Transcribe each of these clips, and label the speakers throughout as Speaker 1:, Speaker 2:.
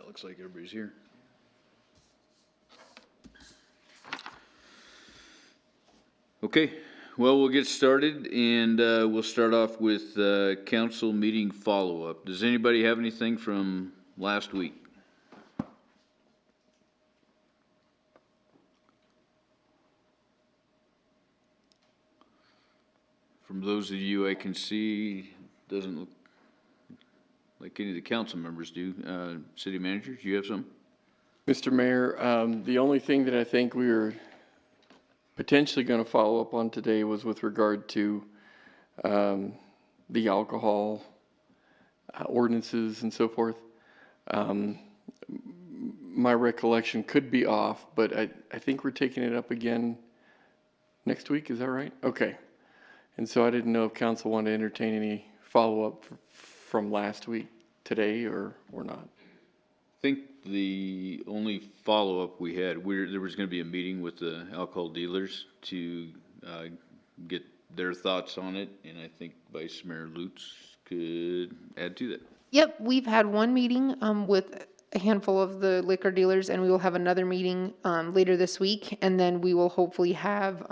Speaker 1: Yeah, looks like everybody's here. Okay, well, we'll get started, and we'll start off with council meeting follow-up. Does anybody have anything from last week? From those of you I can see, doesn't look like any of the council members do. City manager, do you have some?
Speaker 2: Mr. Mayor, the only thing that I think we were potentially going to follow up on today was with regard to the alcohol ordinances and so forth. My recollection could be off, but I think we're taking it up again next week. Is that right? Okay. And so I didn't know if council wanted to entertain any follow-up from last week today or not.
Speaker 1: I think the only follow-up we had, there was going to be a meeting with the alcohol dealers to get their thoughts on it, and I think Vice Mayor Lutz could add to that.
Speaker 3: Yep, we've had one meeting with a handful of the liquor dealers, and we will have another meeting later this week, and then we will hopefully have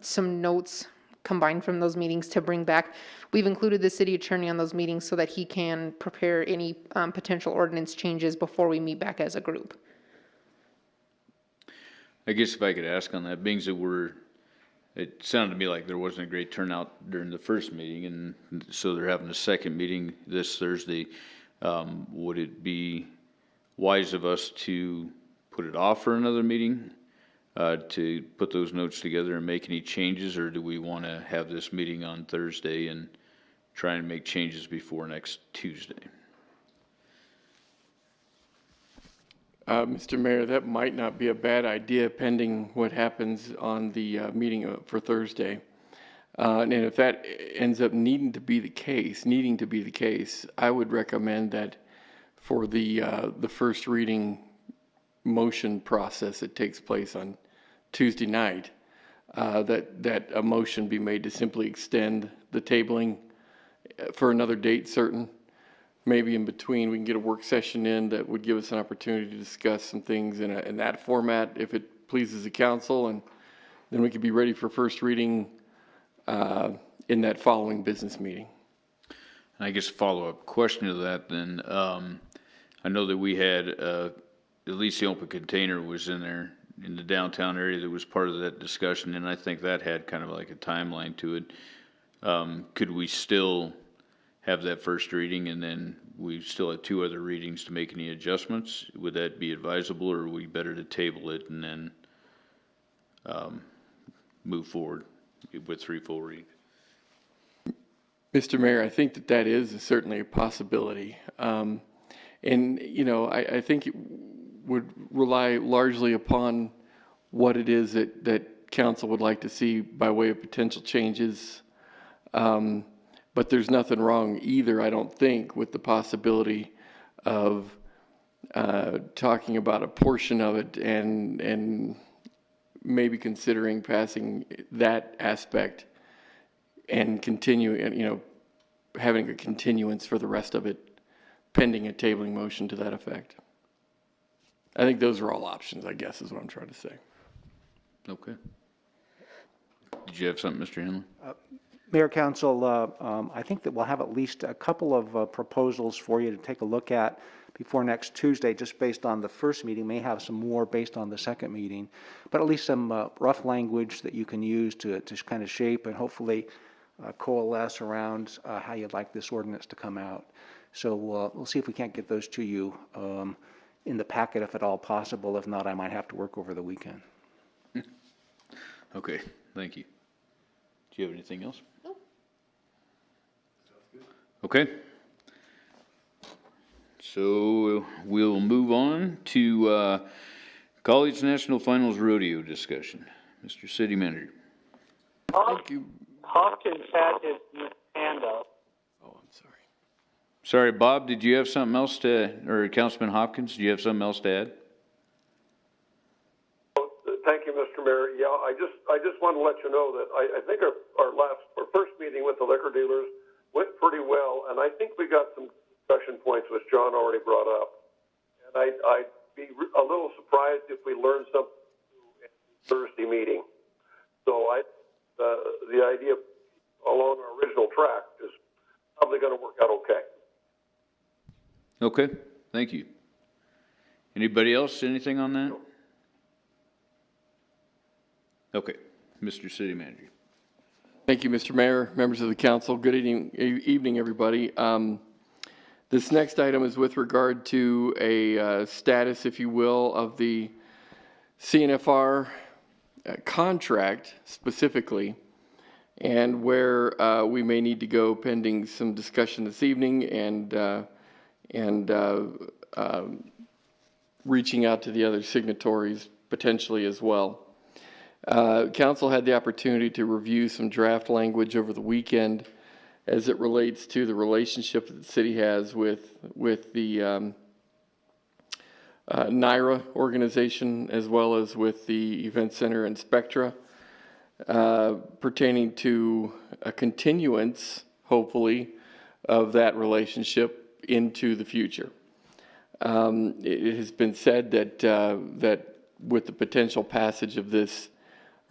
Speaker 3: some notes combined from those meetings to bring back. We've included the city attorney on those meetings so that he can prepare any potential ordinance changes before we meet back as a group.
Speaker 1: I guess if I could ask on that, being that it sounded to me like there wasn't a great turnout during the first meeting, and so they're having a second meeting this Thursday. Would it be wise of us to put it off for another meeting? To put those notes together and make any changes, or do we want to have this meeting on Thursday and try and make changes before next Tuesday?
Speaker 2: Mr. Mayor, that might not be a bad idea pending what happens on the meeting for Thursday. And if that ends up needing to be the case, I would recommend that for the first reading motion process that takes place on Tuesday night, that a motion be made to simply extend the tabling for another date certain. Maybe in between we can get a work session in that would give us an opportunity to discuss some things in that format if it pleases the council, and then we could be ready for first reading in that following business meeting.
Speaker 1: I guess a follow-up question to that then. I know that we had at least the open container was in there in the downtown area that was part of that discussion, and I think that had kind of like a timeline to it. Could we still have that first reading and then we still have two other readings to make any adjustments? Would that be advisable, or are we better to table it and then move forward with 3 full readings?
Speaker 2: Mr. Mayor, I think that is certainly a possibility. And, you know, I think it would rely largely upon what it is that council would like to see by way of potential changes. But there's nothing wrong either, I don't think, with the possibility of talking about a portion of it and maybe considering passing that aspect and continuing, you know, having a continuance for the rest of it pending a tabling motion to that effect. I think those are all options, I guess, is what I'm trying to say.
Speaker 1: Okay. Did you have something, Mr. Henley?
Speaker 4: Mayor, Council, I think that we'll have at least a couple of proposals for you to take a look at before next Tuesday, just based on the first meeting. May have some more based on the second meeting, but at least some rough language that you can use to kind of shape and hopefully coalesce around how you'd like this ordinance to come out. So we'll see if we can't get those to you in the packet if at all possible. If not, I might have to work over the weekend.
Speaker 1: Okay, thank you. Do you have anything else?
Speaker 3: No.
Speaker 1: Okay. So we'll move on to College National Finals Rodeo discussion. Mr. City Manager.
Speaker 2: Thank you.
Speaker 5: Hopkins had his hand up.
Speaker 2: Oh, I'm sorry.
Speaker 1: Sorry, Bob, did you have something else or Councilman Hopkins, do you have something else to add?
Speaker 6: Thank you, Mr. Mayor. Yeah, I just want to let you know that I think our first meeting with the liquor dealers went pretty well, and I think we got some discussion points which John already brought up. and I'd be a little surprised if we learned something new at the Thursday meeting. So the idea along our original track is probably going to work out okay.
Speaker 1: Okay, thank you. Anybody else, anything on that? Okay, Mr. City Manager.
Speaker 2: Thank you, Mr. Mayor, members of the council. Good evening, everybody. This next item is with regard to a status, if you will, of the CNFR contract specifically, and where we may need to go pending some discussion this evening and reaching out to the other signatories potentially as well. Council had the opportunity to review some draft language over the weekend as it relates to the relationship that the city has with the NYRA organization, as well as with the Event Center and Spectra, pertaining to a continuance, hopefully, of that relationship into the future. It has been said that that with the potential passage of this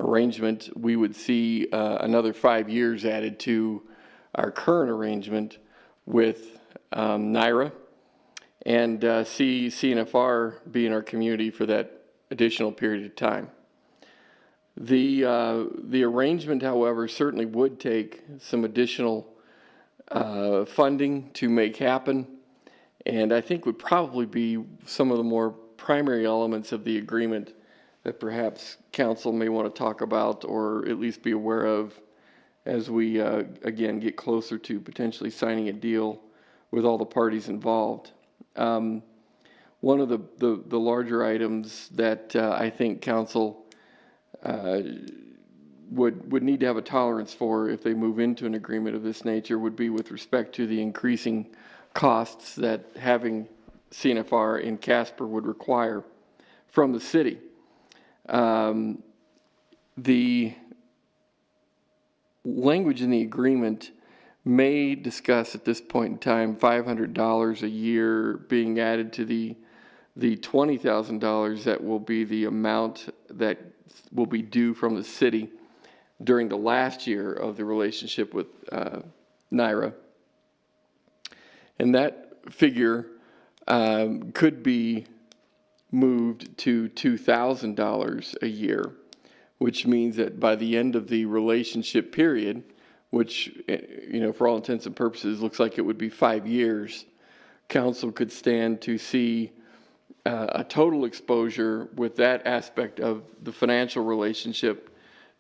Speaker 2: arrangement, we would see another 5 years added to our current arrangement with NYRA, and see CNFR be in our community for that additional period of time. The arrangement, however, certainly would take some additional funding to make happen, and I think would probably be some of the more primary elements of the agreement that perhaps council may want to talk about or at least be aware of as we again get closer to potentially signing a deal with all the parties involved. One of the larger items that I think council would need to have a tolerance for if they move into an agreement of this nature would be with respect to the increasing costs that having CNFR in Casper would require from the city. The language in the agreement may discuss at this point in time $500 a year being added to the $20,000 that will be the amount that will be due from the city during the last year of the relationship with NYRA. And that figure could be moved to $2,000 a year, which means that by the end of the relationship period, which, you know, for all intents and purposes looks like it would be 5 years, council could stand to see a total exposure with that aspect of the financial relationship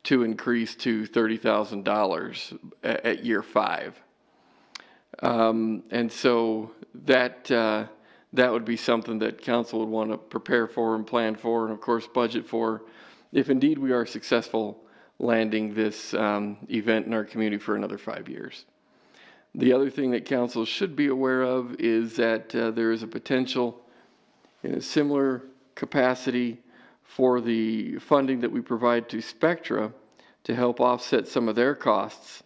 Speaker 2: to increase to $30,000 at year 5. And so that would be something that council would want to prepare for and plan for, and of course budget for, if indeed we are successful landing this event in our community for another 5 years. The other thing that council should be aware of is that there is a potential in a similar capacity for the funding that we provide to Spectra to help offset some of their costs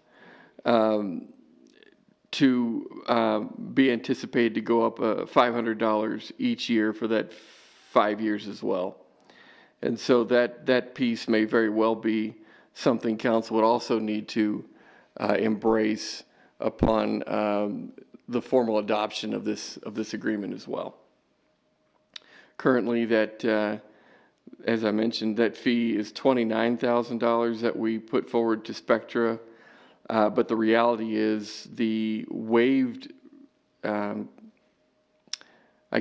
Speaker 2: to be anticipated to go up $500 each year for that 5 years as well. And so that piece may very well be something council would also need to embrace upon the formal adoption of this agreement as well. Currently, that as I mentioned, that fee is $29,000 that we put forward to Spectra, but the reality is the waived, I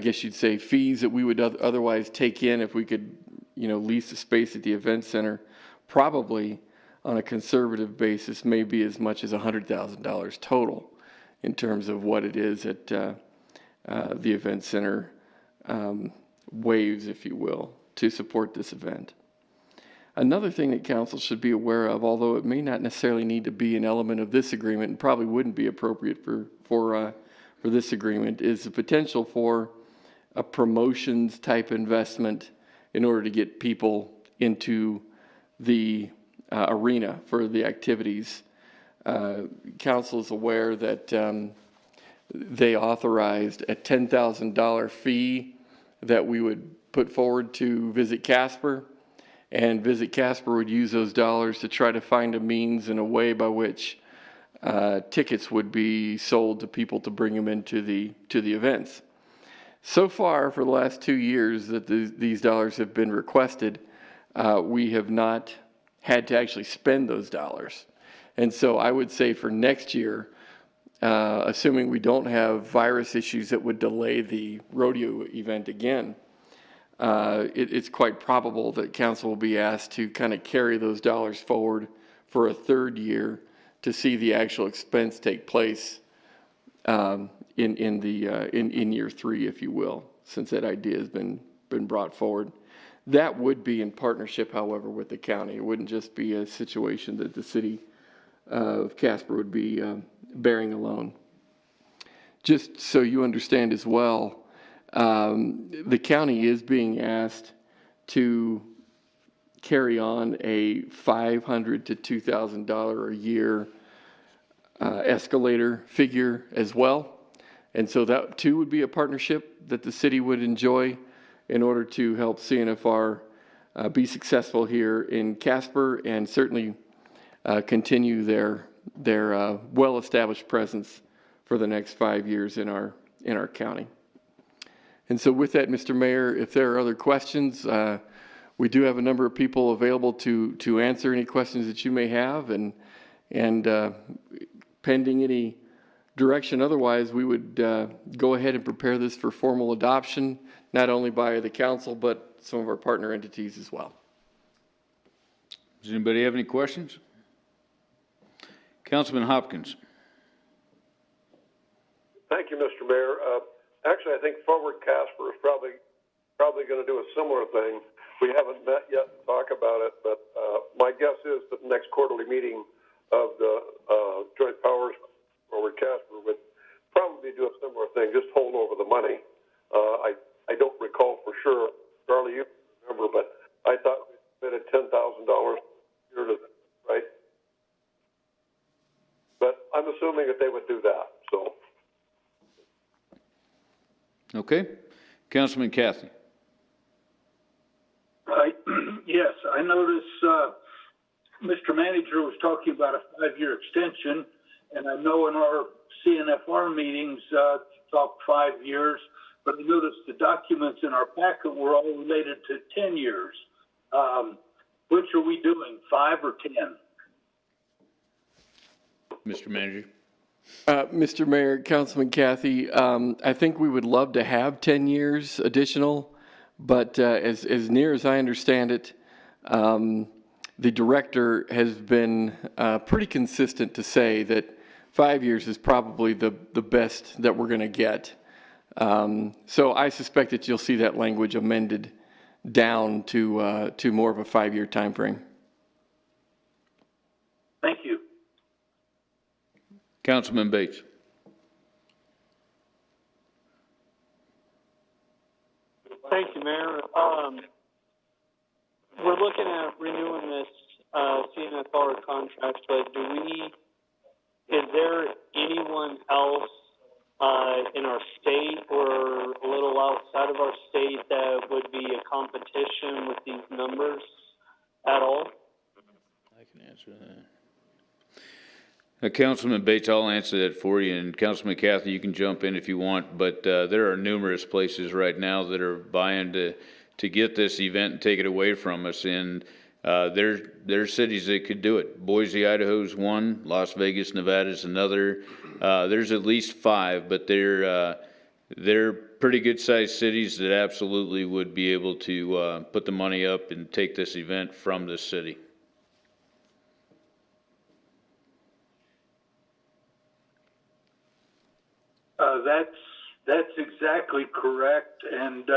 Speaker 2: guess you'd say, fees that we would otherwise take in if we could, you know, lease the space at the event center, probably on a conservative basis may be as much as $100,000 total in terms of what it is that the event center waives, if you will, to support this event. Another thing that council should be aware of, although it may not necessarily need to be an element of this agreement and probably wouldn't be appropriate for this agreement, is the potential for a promotions type investment in order to get people into the arena for the activities. Council is aware that they authorized a $10,000 fee that we would put forward to Visit Casper, and Visit Casper would use those dollars to try to find a means and a way by which tickets would be sold to people to bring them into the events. So far, for the last 2 years that these dollars have been requested, we have not had to actually spend those dollars. And so I would say for next year, assuming we don't have virus issues that would delay the rodeo event again, it's quite probable that council will be asked to kind of carry those dollars forward for a third year to see the actual expense take place in year 3, if you will, since that idea has been brought forward. That would be in partnership, however, with the county. It wouldn't just be a situation that the city of Casper would be bearing alone. Just so you understand as well, the county is being asked to carry on a $500 to $2,000 a year escalator figure as well. And so that too would be a partnership that the city would enjoy in order to help CNFR be successful here in Casper and certainly continue their well-established presence for the next 5 years in our county. And so with that, Mr. Mayor, if there are other questions, we do have a number of people available to answer any questions that you may have, and pending any direction otherwise, we would go ahead and prepare this for formal adoption, not only by the council, but some of our partner entities as well.
Speaker 1: Does anybody have any questions? Councilman Hopkins.
Speaker 6: Thank you, Mr. Mayor. Actually, I think Forward Casper is probably going to do a similar thing. We haven't met yet to talk about it, but my guess is that the next quarterly meeting of the Joint Powers Forward Casper would probably do a similar thing, just hold over the money. I don't recall for sure. Charlie, you remember, but I thought we committed $10,000 here to this, right? But I'm assuming that they would do that, so.
Speaker 1: Okay. Councilman Cathy.
Speaker 7: Yes, I noticed Mr. Manager was talking about a 5-year extension, and I know in our CNFR meetings talk 5 years, but I noticed the documents in our packet were all related to 10 years. Which are we doing, 5 or 10?
Speaker 1: Mr. Manager.
Speaker 2: Mr. Mayor, Councilman Cathy, I think we would love to have 10 years additional, but as near as I understand it, the director has been pretty consistent to say that 5 years is probably the best that we're going to get. So I suspect that you'll see that language amended down to more of a 5-year time frame.
Speaker 7: Thank you.
Speaker 1: Councilman Bates.
Speaker 5: Thank you, Mayor. We're looking at renewing this CNFR contract, but is there anyone else in our state or a little outside of our state that would be a competition with these numbers at all?
Speaker 1: I can answer that. Councilman Bates, I'll answer that for you, and Councilman Cathy, you can jump in if you want, but there are numerous places right now that are vying to get this event and take it away from us, and there's cities that could do it. Boise, Idaho's one, Las Vegas, Nevada's another. There's at least 5, but they're pretty good-sized cities that absolutely would be able to put the money up and take this event from this city.
Speaker 7: That's exactly correct, and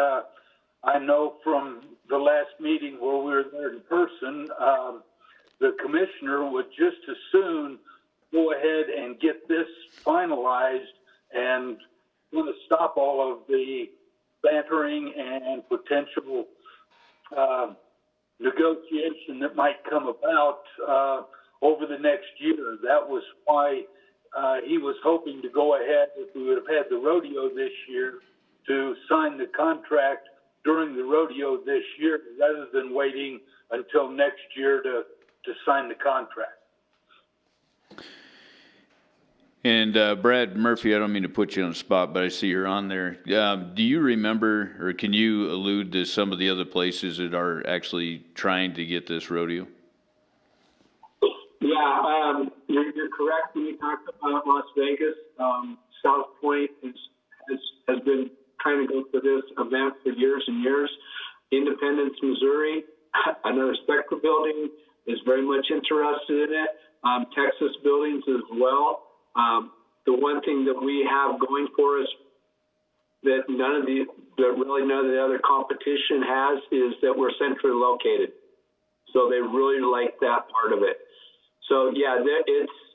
Speaker 7: I know from the last meeting where we were there in person, the commissioner would just as soon go ahead and get this finalized and want to stop all of the bantering and potential negotiation that might come about over the next year. That was why he was hoping to go ahead, if we would have had the rodeo this year, to sign the contract during the rodeo this year rather than waiting until next year to sign the contract.
Speaker 1: And Brad Murphy, I don't mean to put you on the spot, but I see you're on there. Do you remember, or can you allude to some of the other places that are actually trying to get this rodeo?
Speaker 8: Yeah, you're correct when you talk about Las Vegas. South Point has been trying to go for this event for years and years. Independence, Missouri, another Spectra building, is very much interested in it. Texas buildings as well. The one thing that we have going for us that none of the other competition has is that we're centrally located. So they really like that part of it. So yeah,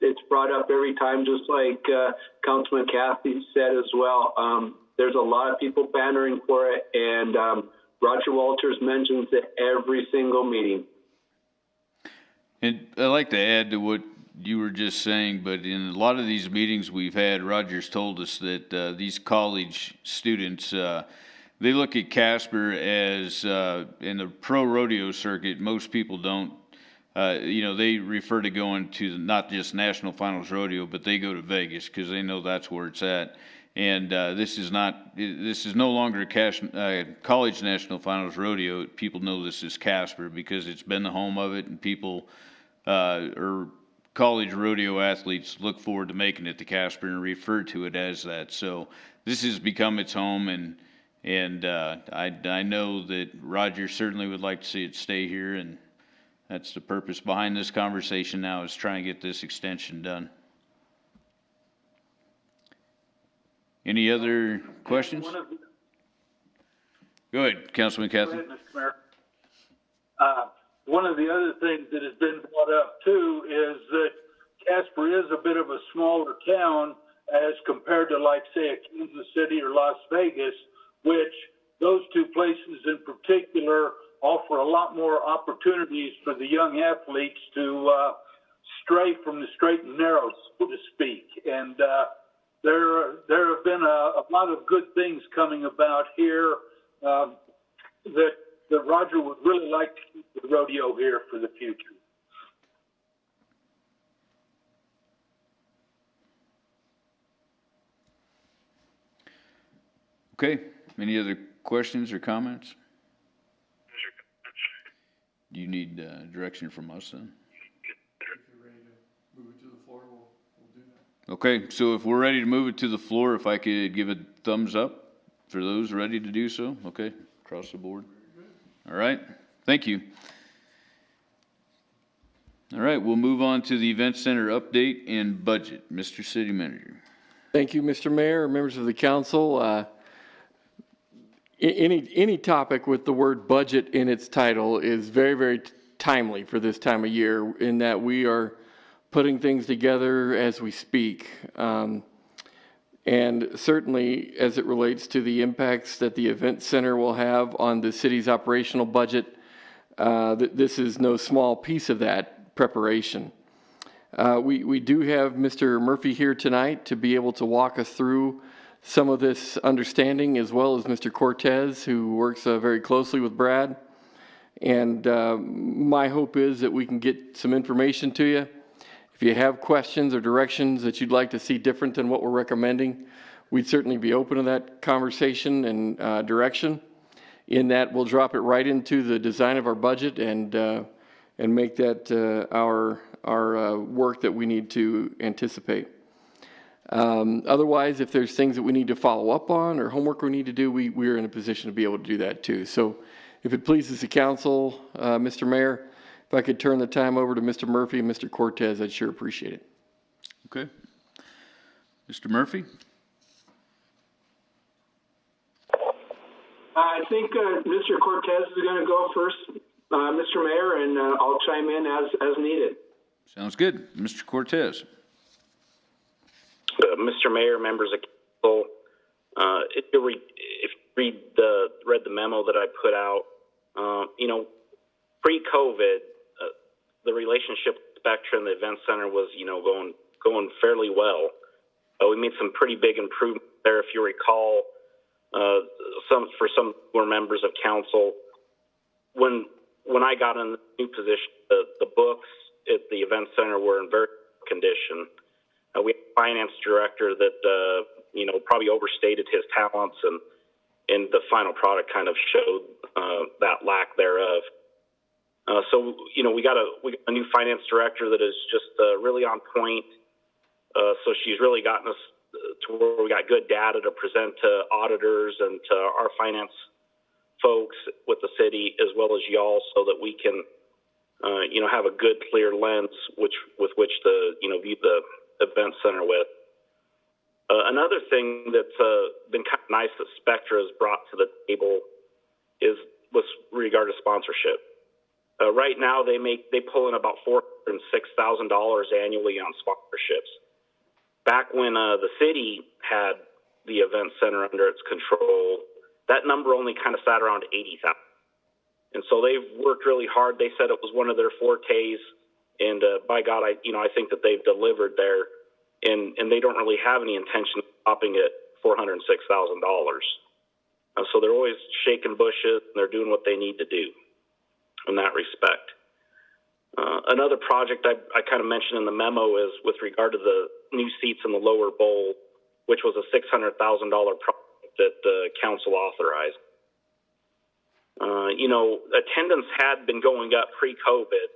Speaker 8: it's brought up every time, just like Councilman Cathy said as well. There's a lot of people bannering for it, and Roger Walters mentions it every single meeting.
Speaker 1: And I'd like to add to what you were just saying, but in a lot of these meetings we've had, Roger's told us that these college students, they look at Casper as, in the pro rodeo circuit, most people don't, they refer to going to not just National Finals Rodeo, but they go to Vegas because they know that's where it's at. And this is no longer a college National Finals Rodeo. People know this is Casper because it's been the home of it, and people or college rodeo athletes look forward to making it to Casper and refer to it as that. So this has become its home, and I know that Roger certainly would like to see it stay here, and that's the purpose behind this conversation now, is trying to get this extension done. Any other questions? Go ahead, Councilman Cathy.
Speaker 7: Go ahead, Mr. Mayor. One of the other things that has been brought up too is that Casper is a bit of a smaller town as compared to, like, say, a Kansas City or Las Vegas, which those two places in particular offer a lot more opportunities for the young athletes to stray from the straight and narrow, so to speak. And there have been a lot of good things coming about here that Roger would really like to keep the rodeo here for the future.
Speaker 1: Okay, any other questions or comments? Do you need direction from us then?
Speaker 2: If you're ready to move it to the floor, we'll do that.
Speaker 1: Okay, so if we're ready to move it to the floor, if I could give a thumbs up for those ready to do so. Okay, across the board. All right, thank you. All right, we'll move on to the Event Center update and budget. Mr. City Manager.
Speaker 2: Thank you, Mr. Mayor, members of the council. Any topic with the word budget in its title is very, very timely for this time of year, in that we are putting things together as we speak. And certainly as it relates to the impacts that the event center will have on the city's operational budget, this is no small piece of that preparation. We do have Mr. Murphy here tonight to be able to walk us through some of this understanding, as well as Mr. Cortez, who works very closely with Brad. And my hope is that we can get some information to you. If you have questions or directions that you'd like to see different than what we're recommending, we'd certainly be open to that conversation and direction. In that, we'll drop it right into the design of our budget and make that our work that we need to anticipate. Otherwise, if there's things that we need to follow up on or homework we need to do, we're in a position to be able to do that too. So if it pleases the council, Mr. Mayor, if I could turn the time over to Mr. Murphy and Mr. Cortez, I'd sure appreciate it.
Speaker 1: Okay. Mr. Murphy?
Speaker 8: I think Mr. Cortez is going to go first, Mr. Mayor, and I'll chime in as needed.
Speaker 1: Sounds good. Mr. Cortez?
Speaker 9: Mr. Mayor, members of council, if you read the memo that I put out, pre-COVID, the relationship with Spectra and the event center was, going fairly well. We made some pretty big improvements there. If you recall, for some who are members of council. When I got in the new position, the books at the event center were in very good condition. We had a finance director that probably overstated his talents, and the final product kind of showed that lack thereof. So we got a new finance director that is just really on point. So she's really gotten us to where we got good data to present to auditors and to our finance folks with the city as well as y'all, so that we can have a good clear lens with which to view the event center with. Another thing that's been kind of nice that Spectra has brought to the table with regard to sponsorship. Right now they pull in about $406,000 annually on sponsorships. Back when the city had the event center under its control, that number only kind of sat around 80,000. And so they've worked really hard. They said it was one of their fortes, and by God, I think that they've delivered there, and they don't really have any intention of stopping at $406,000. So they're always shaking bushes, and they're doing what they need to do in that respect. Another project I kind of mentioned in the memo is with regard to the new seats in the lower bowl, which was a $600,000 project that the council authorized. Attendance had been going up pre-COVID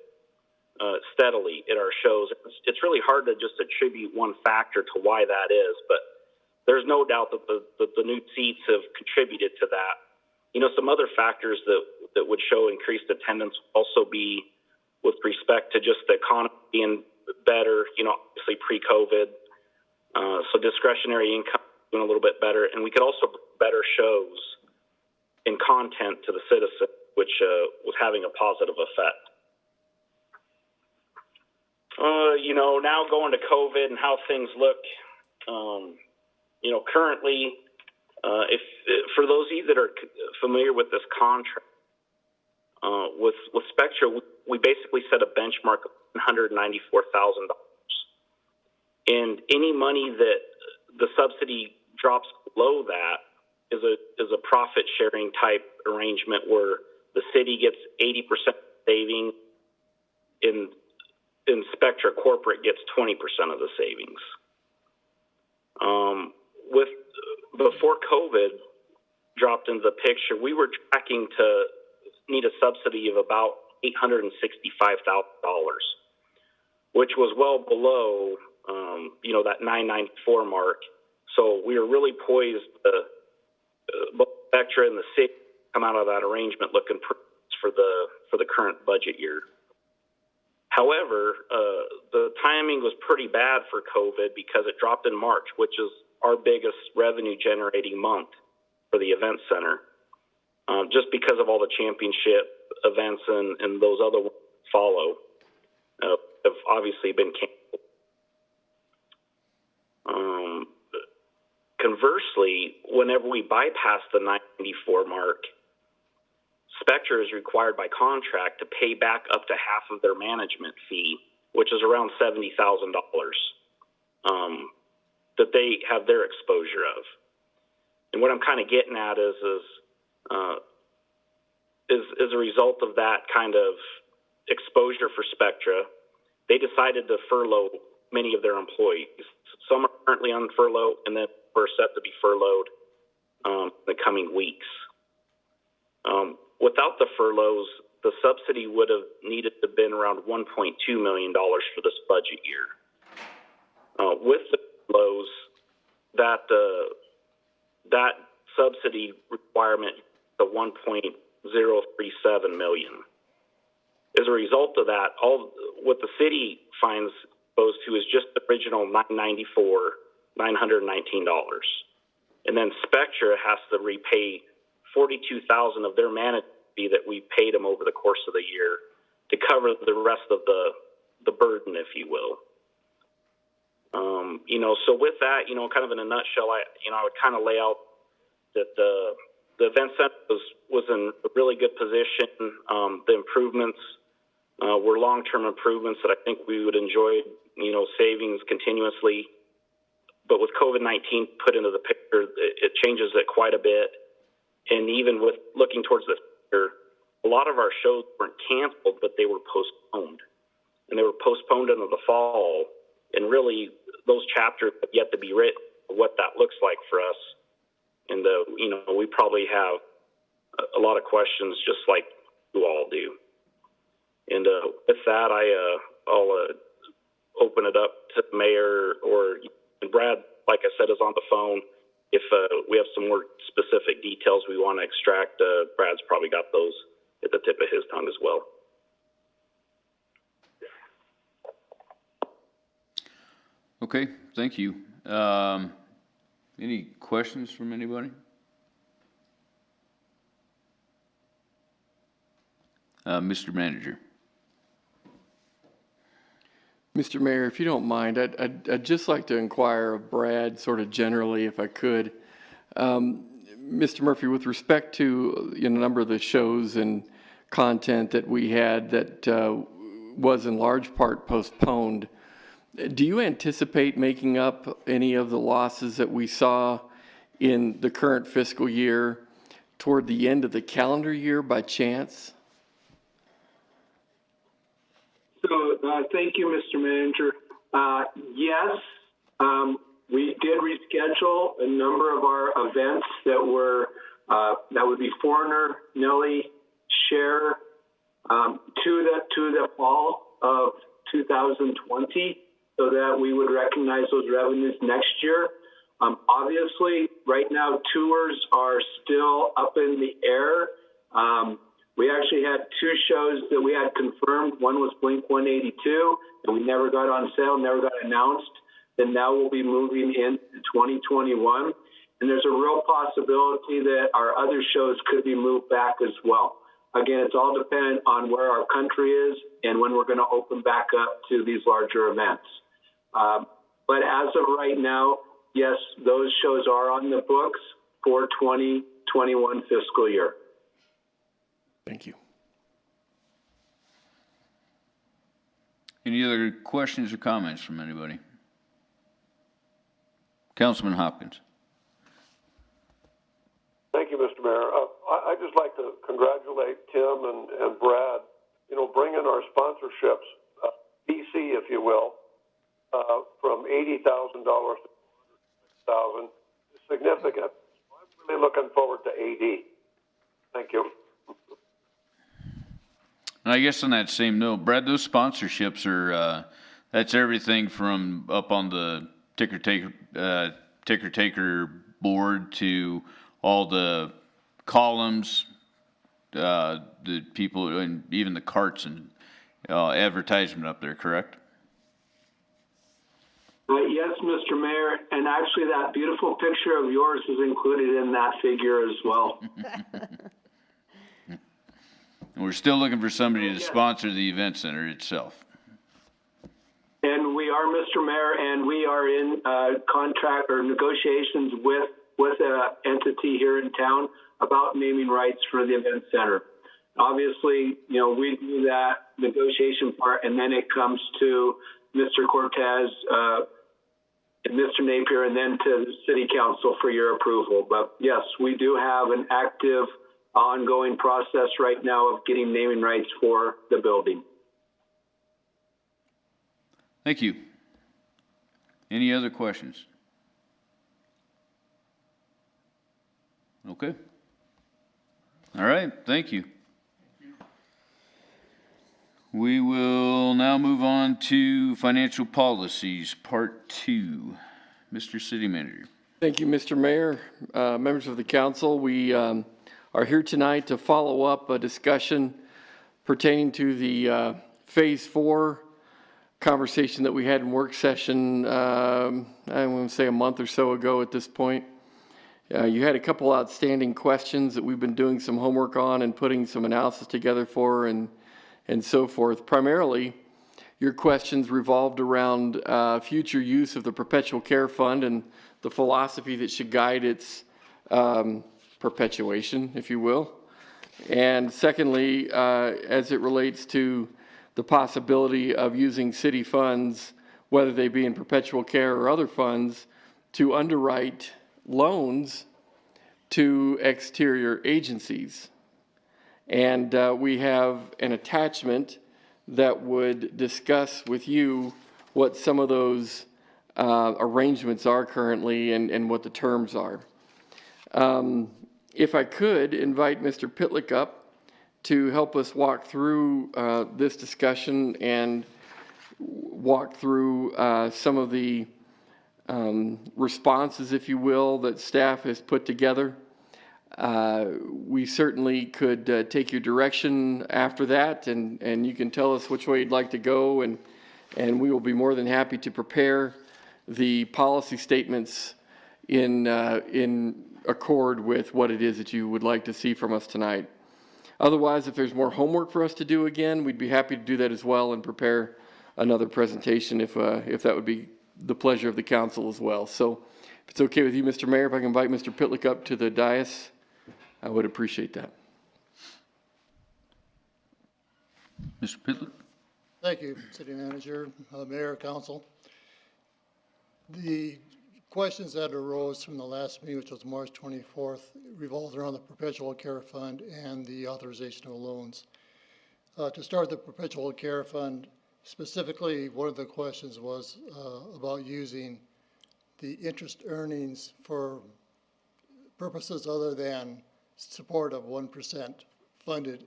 Speaker 9: steadily at our shows. It's really hard to just attribute one factor to why that is, but there's no doubt that the new seats have contributed to that. Some other factors that would show increased attendance would also be with respect to just the economy being better, obviously pre-COVID. So discretionary income doing a little bit better, and we could also better shows and content to the citizen, which was having a positive effect. Now going to COVID and how things look, currently, if for those of you that are familiar with this contract, with Spectra, we basically set a benchmark of $194,000, and any money that the subsidy drops below that is a profit sharing type arrangement where the city gets 80% savings, and Spectra corporate gets 20% of the savings. Before COVID dropped into the picture, we were tracking to need a subsidy of about $865,000, which was well below, that 994 mark. So we were really poised to, both Spectra and the city come out of that arrangement looking for the current budget year. However, the timing was pretty bad for COVID because it dropped in March, which is our biggest revenue generating month for the event center. Just because of all the championship events and those other follow have obviously been canceled. Conversely, whenever we bypass the 94 mark, Spectra is required by contract to pay back up to half of their management fee, which is around $70,000 that they have their exposure of. And what I'm kind of getting at is a result of that kind of exposure for Spectra, they decided to furlough many of their employees. Some are currently on furlough, and then we're set to be furloughed in the coming weeks. Without the furloughs, the subsidy would have needed to have been around $1.2 million for this budget year. With the furloughs, that subsidy requirement to $1.037 million. As a result of that, all what the city finds exposed to is just the original $919, and then Spectra has to repay $42,000 of their management fee that we paid them over the course of the year to cover the rest of the burden, if you will. So with that, kind of in a nutshell, I would kind of lay out that the event center was in a really good position. The improvements were long-term improvements that I think we would enjoy, savings continuously. but with COVID-19 put into the picture, it changes it quite a bit. And even with looking towards the future, a lot of our shows weren't canceled, but they were postponed. And they were postponed into the fall. And really, those chapters have yet to be written, what that looks like for us. And, we probably have a lot of questions just like you all do. And with that, I'll open it up to the mayor, or Brad, like I said, is on the phone. If we have some more specific details we want to extract, Brad's probably got those at the tip of his tongue as well.
Speaker 1: Okay, thank you. Any questions from anybody? Mr. Manager.
Speaker 2: Mr. Mayor, if you don't mind, I'd just like to inquire of Brad sort of generally, if I could. Mr. Murphy, with respect to a number of the shows and content that we had that was in large part postponed, do you anticipate making up any of the losses that we saw in the current fiscal year toward the end of the calendar year by chance?
Speaker 8: So, thank you, Mr. Manager. Yes, we did reschedule a number of our events that were, that would be Foreigner, Nelly, Share, to the fall of 2020, so that we would recognize those revenues next year. Obviously, right now, tours are still up in the air. We actually had two shows that we had confirmed. One was Blink 182, and we never got on sale, never got announced. And now we'll be moving into 2021. And there's a real possibility that our other shows could be moved back as well. Again, it's all dependent on where our country is and when we're going to open back up to these larger events. But as of right now, yes, those shows are on the books for 2021 fiscal year.
Speaker 2: Thank you.
Speaker 1: Any other questions or comments from anybody? Councilman Hopkins.
Speaker 6: Thank you, Mr. Mayor. I'd just like to congratulate Tim and Brad, bringing our sponsorships, BC, if you will, from $80,000 to $100,000 is significant. I'm really looking forward to AD. Thank you.
Speaker 1: And I guess on that same note, Brad, those sponsorships are, that's everything from up on the ticker taker board to all the columns, the people, and even the carts and advertisement up there, correct?
Speaker 8: Yes, Mr. Mayor, and actually that beautiful picture of yours is included in that figure as well.
Speaker 1: And we're still looking for somebody to sponsor the event center itself.
Speaker 8: And we are, Mr. Mayor, and we are in contract or negotiations with an entity here in town about naming rights for the event center. Obviously, we do that negotiation part, and then it comes to Mr. Cortez and Mr. Napier, and then to the City Council for your approval. But yes, we do have an active, ongoing process right now of getting naming rights for the building.
Speaker 1: Thank you. Any other questions? Okay. All right, thank you. We will now move on to financial policies, part 2. Mr. City Manager.
Speaker 2: Thank you, Mr. Mayor. Members of the council, we are here tonight to follow up a discussion pertaining to the Phase 4 conversation that we had in work session, I want to say a month or so ago at this point. You had a couple outstanding questions that we've been doing some homework on and putting some analysis together for and so forth. Primarily, your questions revolved around future use of the Perpetual Care Fund and the philosophy that should guide its perpetuation, if you will. And secondly, as it relates to the possibility of using city funds, whether they be in perpetual care or other funds, to underwrite loans to exterior agencies. And we have an attachment that would discuss with you what some of those arrangements are currently and what the terms are. If I could invite Mr. Pitlick up to help us walk through this discussion and walk through some of the responses, if you will, that staff has put together. We certainly could take your direction after that, and you can tell us which way you'd like to go, and we will be more than happy to prepare the policy statements in accord with what it is that you would like to see from us tonight. Otherwise, if there's more homework for us to do again, we'd be happy to do that as well and prepare another presentation if that would be the pleasure of the council as well. So if it's okay with you, Mr. Mayor, if I can invite Mr. Pitlick up to the dais, I would appreciate that.
Speaker 1: Mr. Pitlick?
Speaker 10: Thank you, City Manager, Mayor, Council. The questions that arose from the last meeting, which was March 24th, revolved around the Perpetual Care Fund and the authorization of loans. To start the Perpetual Care Fund, specifically, one of the questions was about using the interest earnings for purposes other than support of 1% funded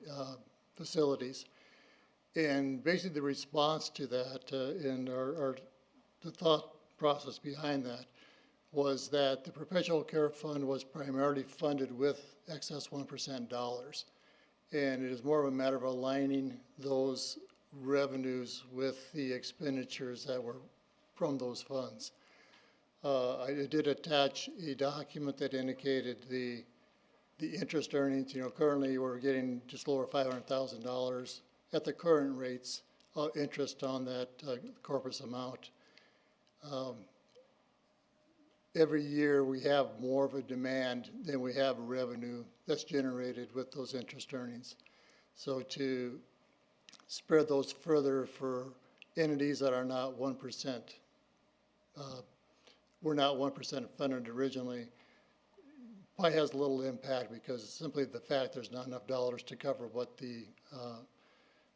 Speaker 10: facilities. And basically the response to that and the thought process behind that was that the Perpetual Care Fund was primarily funded with excess 1% dollars. And it is more of a matter of aligning those revenues with the expenditures that were from those funds. I did attach a document that indicated the interest earnings. You know, currently we're getting just over $500,000 at the current rates of interest on that corpus amount. Every year we have more of a demand than we have revenue that's generated with those interest earnings. So to spread those further for entities that are not 1%, were not 1% funded originally, probably has a little impact because simply the fact there's not enough dollars to cover what the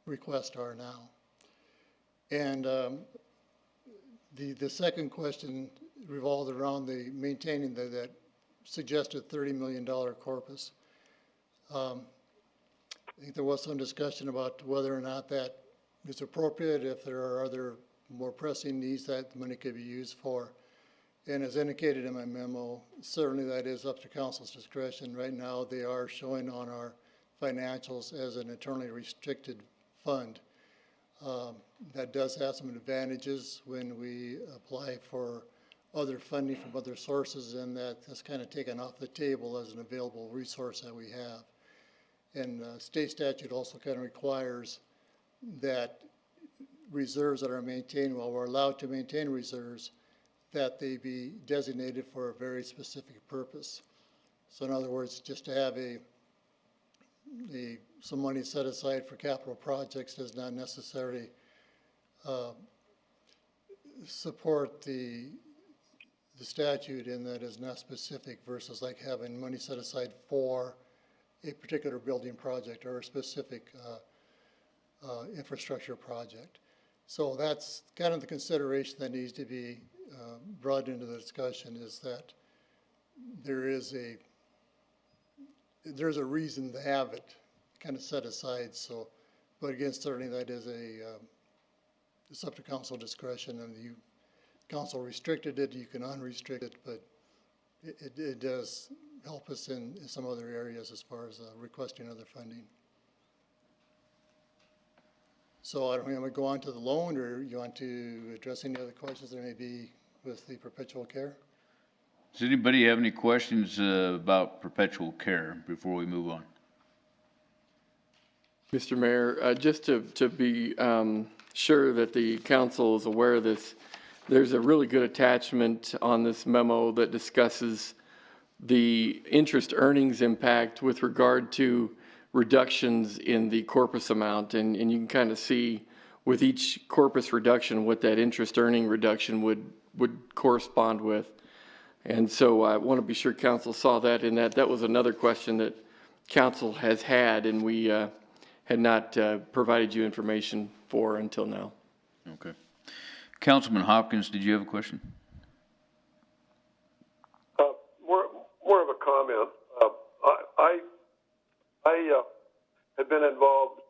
Speaker 10: requests are now. And the second question revolved around the maintaining that suggested $30 million corpus. I think there was some discussion about whether or not that is appropriate, if there are other more pressing needs that the money could be used for. And as indicated in my memo, certainly that is up to council's discretion. Right now they are showing on our financials as an internally restricted fund. That does have some advantages when we apply for other funding from other sources, and that's kind of taken off the table as an available resource that we have. And state statute also kind of requires that reserves that are maintained, while we're allowed to maintain reserves, that they be designated for a very specific purpose. So in other words, just to have some money set aside for capital projects does not necessarily support the statute, in that is not specific, versus like having money set aside for a particular building project or a specific infrastructure project. So that's kind of the consideration that needs to be brought into the discussion, is that there's a reason to have it kind of set aside. So, but again, certainly that is it's up to council discretion, and council restricted it, you can unrestrict it, but it does help us in some other areas as far as requesting other funding. So I don't know, I'm going to go on to the loan, or you want to address any other questions there may be with the perpetual care?
Speaker 1: Does anybody have any questions about perpetual care before we move on?
Speaker 2: Mr. Mayor, just to be sure that the council is aware of this, there's a really good attachment on this memo that discusses the interest earnings impact with regard to reductions in the corpus amount. And you can kind of see with each corpus reduction what that interest earning reduction would correspond with. And so I want to be sure council saw that, and that was another question that council has had, and we had not provided you information for until now.
Speaker 1: Okay. Councilman Hopkins, did you have a question?
Speaker 6: More of a comment. I have been involved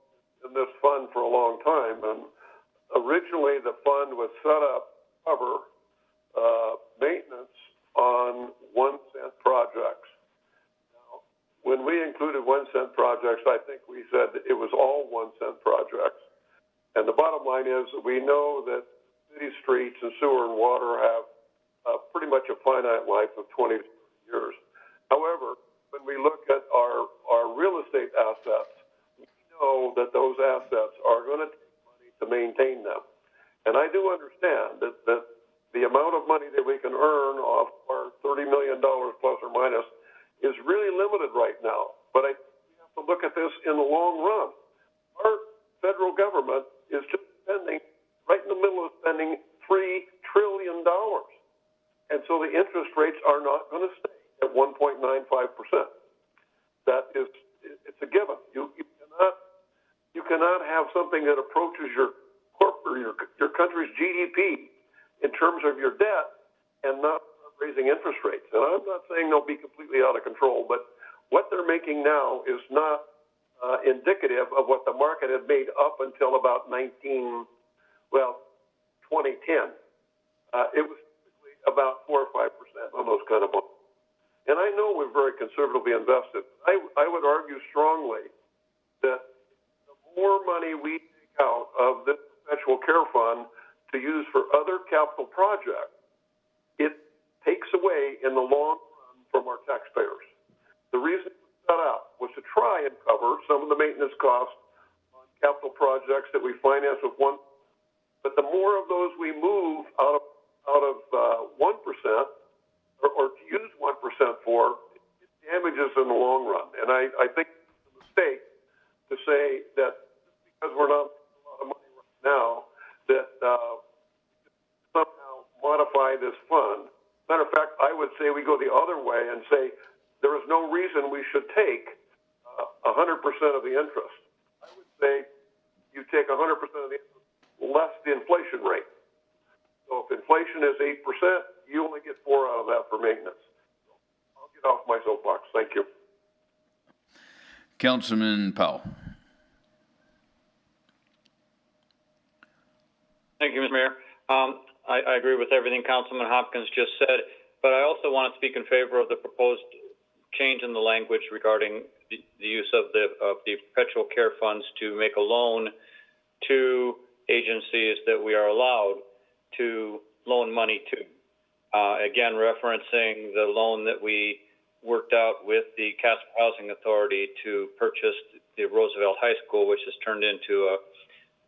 Speaker 6: in this fund for a long time, and originally the fund was set up to cover maintenance on 1 cent projects. Now, when we included 1 cent projects, I think we said it was all 1 cent projects. And the bottom line is that we know that city streets and sewer and water have pretty much a finite life of 20 years. However, when we look at our real estate assets, we know that those assets are going to take money to maintain them. And I do understand that the amount of money that we can earn off our $30 million plus or minus is really limited right now. But I think we have to look at this in the long run. Our federal government is just spending, right in the middle of spending $3 trillion. And so the interest rates are not going to stay at 1.95%. That is, it's a given. You cannot have something that approaches your country's GDP in terms of your debt and not raising interest rates. And I'm not saying they'll be completely out of control, but what they're making now is not indicative of what the market had made up until about 2010. It was typically about 4 or 5% on those kind of bonds. And I know we're very conservatively invested. I would argue strongly that the more money we take out of this perpetual care fund to use for other capital projects, it takes away in the long run from our taxpayers. The reason it was set up was to try and cover some of the maintenance costs on capital projects that we finance with 1%. But the more of those we move out of 1%, or to use 1% for, it damages in the long run. And I think it's a mistake to say that just because we're not making a lot of money right now, that somehow modify this fund. Matter of fact, I would say we go the other way and say there is no reason we should take 100% of the interest. I would say you take 100% of the interest less the inflation rate. So if inflation is 8%, you only get 4 out of that for maintenance. So I'll get off my soapbox. Thank you.
Speaker 1: Councilman Powell.
Speaker 11: Thank you, Mr. Mayor. I agree with everything Councilman Hopkins just said, but I also want to speak in favor of the proposed change in the language regarding the use of the perpetual care funds to make a loan to agencies that we are allowed to loan money to. Again, referencing the loan that we worked out with the Casper Housing Authority to purchase the Roosevelt High School, which has turned into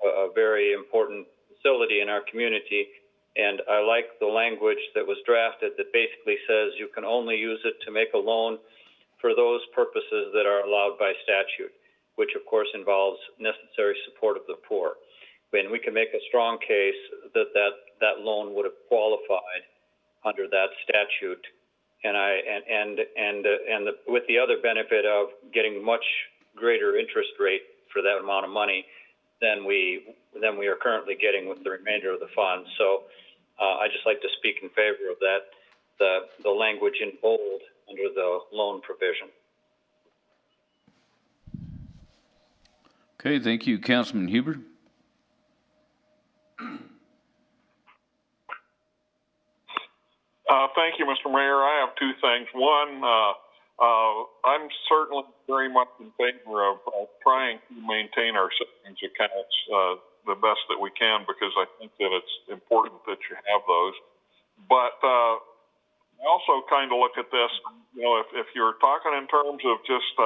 Speaker 11: a very important facility in our community. And I like the language that was drafted that basically says you can only use it to make a loan for those purposes that are allowed by statute, which of course involves necessary support of the poor. And we can make a strong case that loan would have qualified under that statute, with the other benefit of getting much greater interest rate for that amount of money than we are currently getting with the remainder of the funds. So I just like to speak in favor of that, the language in bold under the loan provision.
Speaker 1: Okay, thank you. Councilman Huber.
Speaker 12: Thank you, Mr. Mayor. I have 2 things. One, I'm certainly very much in favor of trying to maintain our savings accounts the best that we can, because I think that it's important that you have those. But I also kind of look at this, you know, if you're talking in terms of just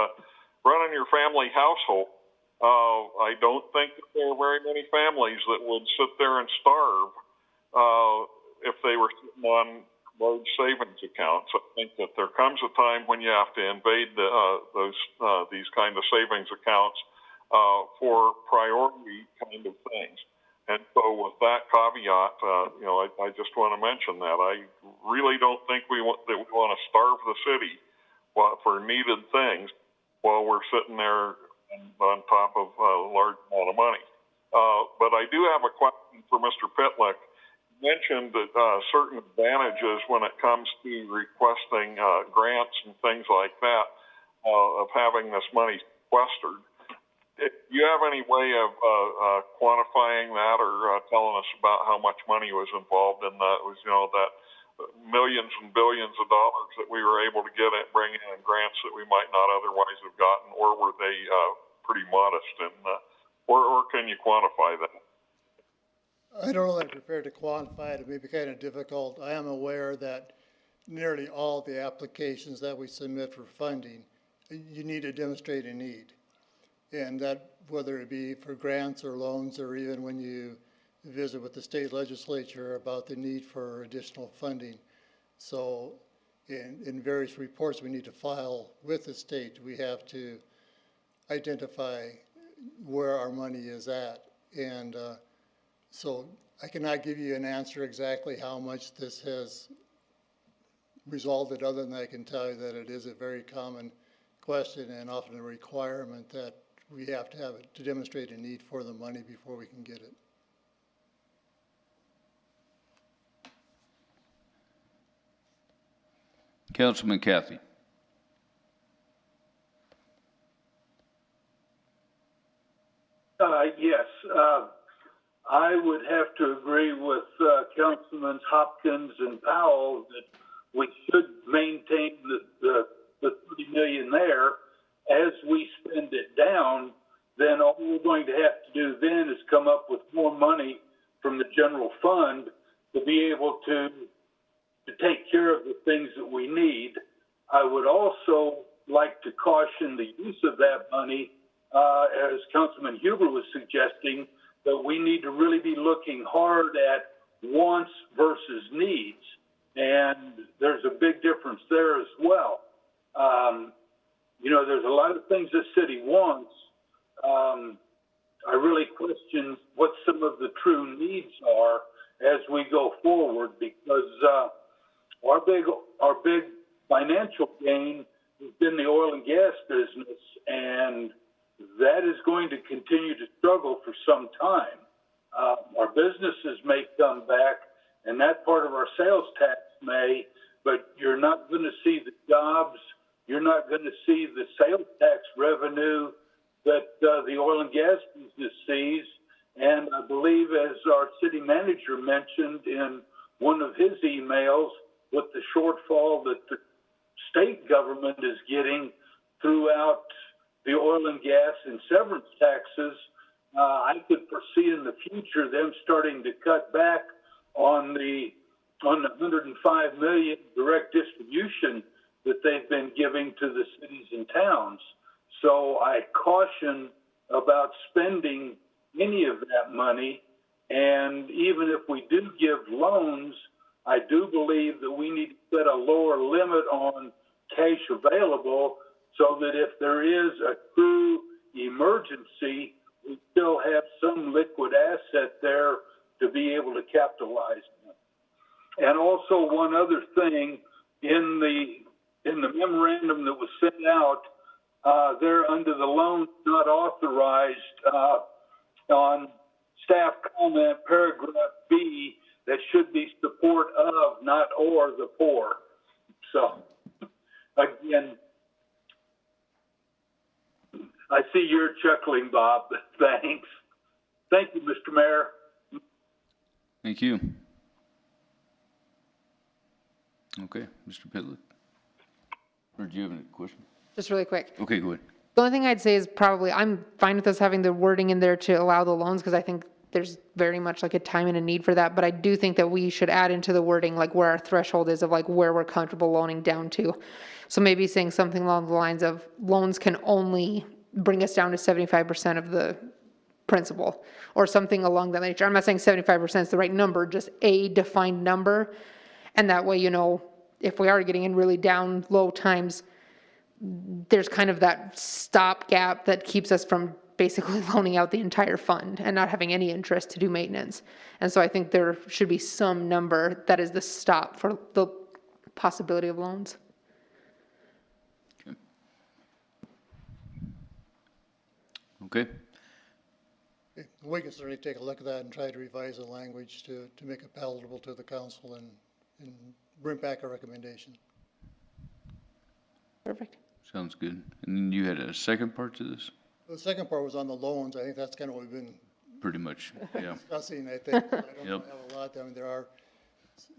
Speaker 12: running your family household, I don't think that there are very many families that would sit there and starve if they were sitting on large savings accounts. I think that there comes a time when you have to invade these kind of savings accounts for priority kind of things. And so with that caveat, you know, I just want to mention that I really don't think we want to starve the city for needed things while we're sitting there on top of a large amount of money. But I do have a question for Mr. Pitlick. You mentioned that certain advantages when it comes to requesting grants and things like that of having this money sequestered. Do you have any way of quantifying that or telling us about how much money was involved in that? Was, you know, that millions and billions of dollars that we were able to bring in grants that we might not otherwise have gotten, or were they pretty modest? And or can you quantify that?
Speaker 10: I don't know that I'm prepared to quantify it. It may be kind of difficult. I am aware that nearly all the applications that we submit for funding, you need to demonstrate a need. And that, whether it be for grants or loans, or even when you visit with the state legislature about the need for additional funding. So in various reports we need to file with the state, we have to identify where our money is at. And so I cannot give you an answer exactly how much this has resulted, other than I can tell you that it is a very common question and often a requirement that we have to have it to demonstrate a need for the money before we can get it.
Speaker 1: Councilman Cathy.
Speaker 7: Yes, I would have to agree with Councilmans Hopkins and Powell that we should maintain the 30 million there. As we spend it down, then all we're going to have to do then is come up with more money from the general fund to be able to take care of the things that we need. I would also like to caution the use of that money, as Councilman Huber was suggesting, that we need to really be looking hard at wants versus needs. And there's a big difference there as well. You know, there's a lot of things this city wants. I really question what some of the true needs are as we go forward, because our big financial gain has been the oil and gas business, and that is going to continue to struggle for some time. Our businesses may come back, and that part of our sales tax may, but you're not going to see the jobs. You're not going to see the sales tax revenue that the oil and gas business sees. And I believe, as our city manager mentioned in one of his emails, with the shortfall that the state government is getting throughout the oil and gas and severance taxes, I could foresee in the future them starting to cut back on the 105 million direct distribution that they've been giving to the cities and towns. So I caution about spending any of that money. And even if we do give loans, I do believe that we need to set a lower limit on cash available, so that if there is a true emergency, we still have some liquid asset there to be able to capitalize on. And also one other thing, in the memorandum that was sent out, there under the loan not authorized, on staff comment paragraph B, that should be support of, not or, the poor. So again, I see you're chuckling, Bob. Thanks. Thank you, Mr. Mayor.
Speaker 1: Thank you. Okay, Mr. Pitlick. Or do you have any question?
Speaker 3: Just really quick.
Speaker 1: Okay, go ahead.
Speaker 3: The only thing I'd say is probably, I'm fine with us having the wording in there to allow the loans, because I think there's very much like a time and a need for that. But I do think that we should add into the wording like where our threshold is of like where we're comfortable loaning down to. So maybe saying something along the lines of loans can only bring us down to 75% of the principal, or something along that nature. I'm not saying 75% is the right number, just a defined number. And that way, you know, if we are getting in really down low times, there's kind of that stopgap that keeps us from basically loaning out the entire fund and not having any interest to do maintenance. And so I think there should be some number that is the stop for the possibility of loans.
Speaker 1: Okay.
Speaker 10: We can certainly take a look at that and try to revise the language to make it palatable to the council and bring back a recommendation.
Speaker 3: Perfect.
Speaker 1: Sounds good. And then you had a second part to this?
Speaker 10: The second part was on the loans. I think that's kind of what we've been
Speaker 1: Pretty much, yeah.
Speaker 10: discussing, I think. I don't
Speaker 1: Yep.
Speaker 10: have a lot. I mean, there are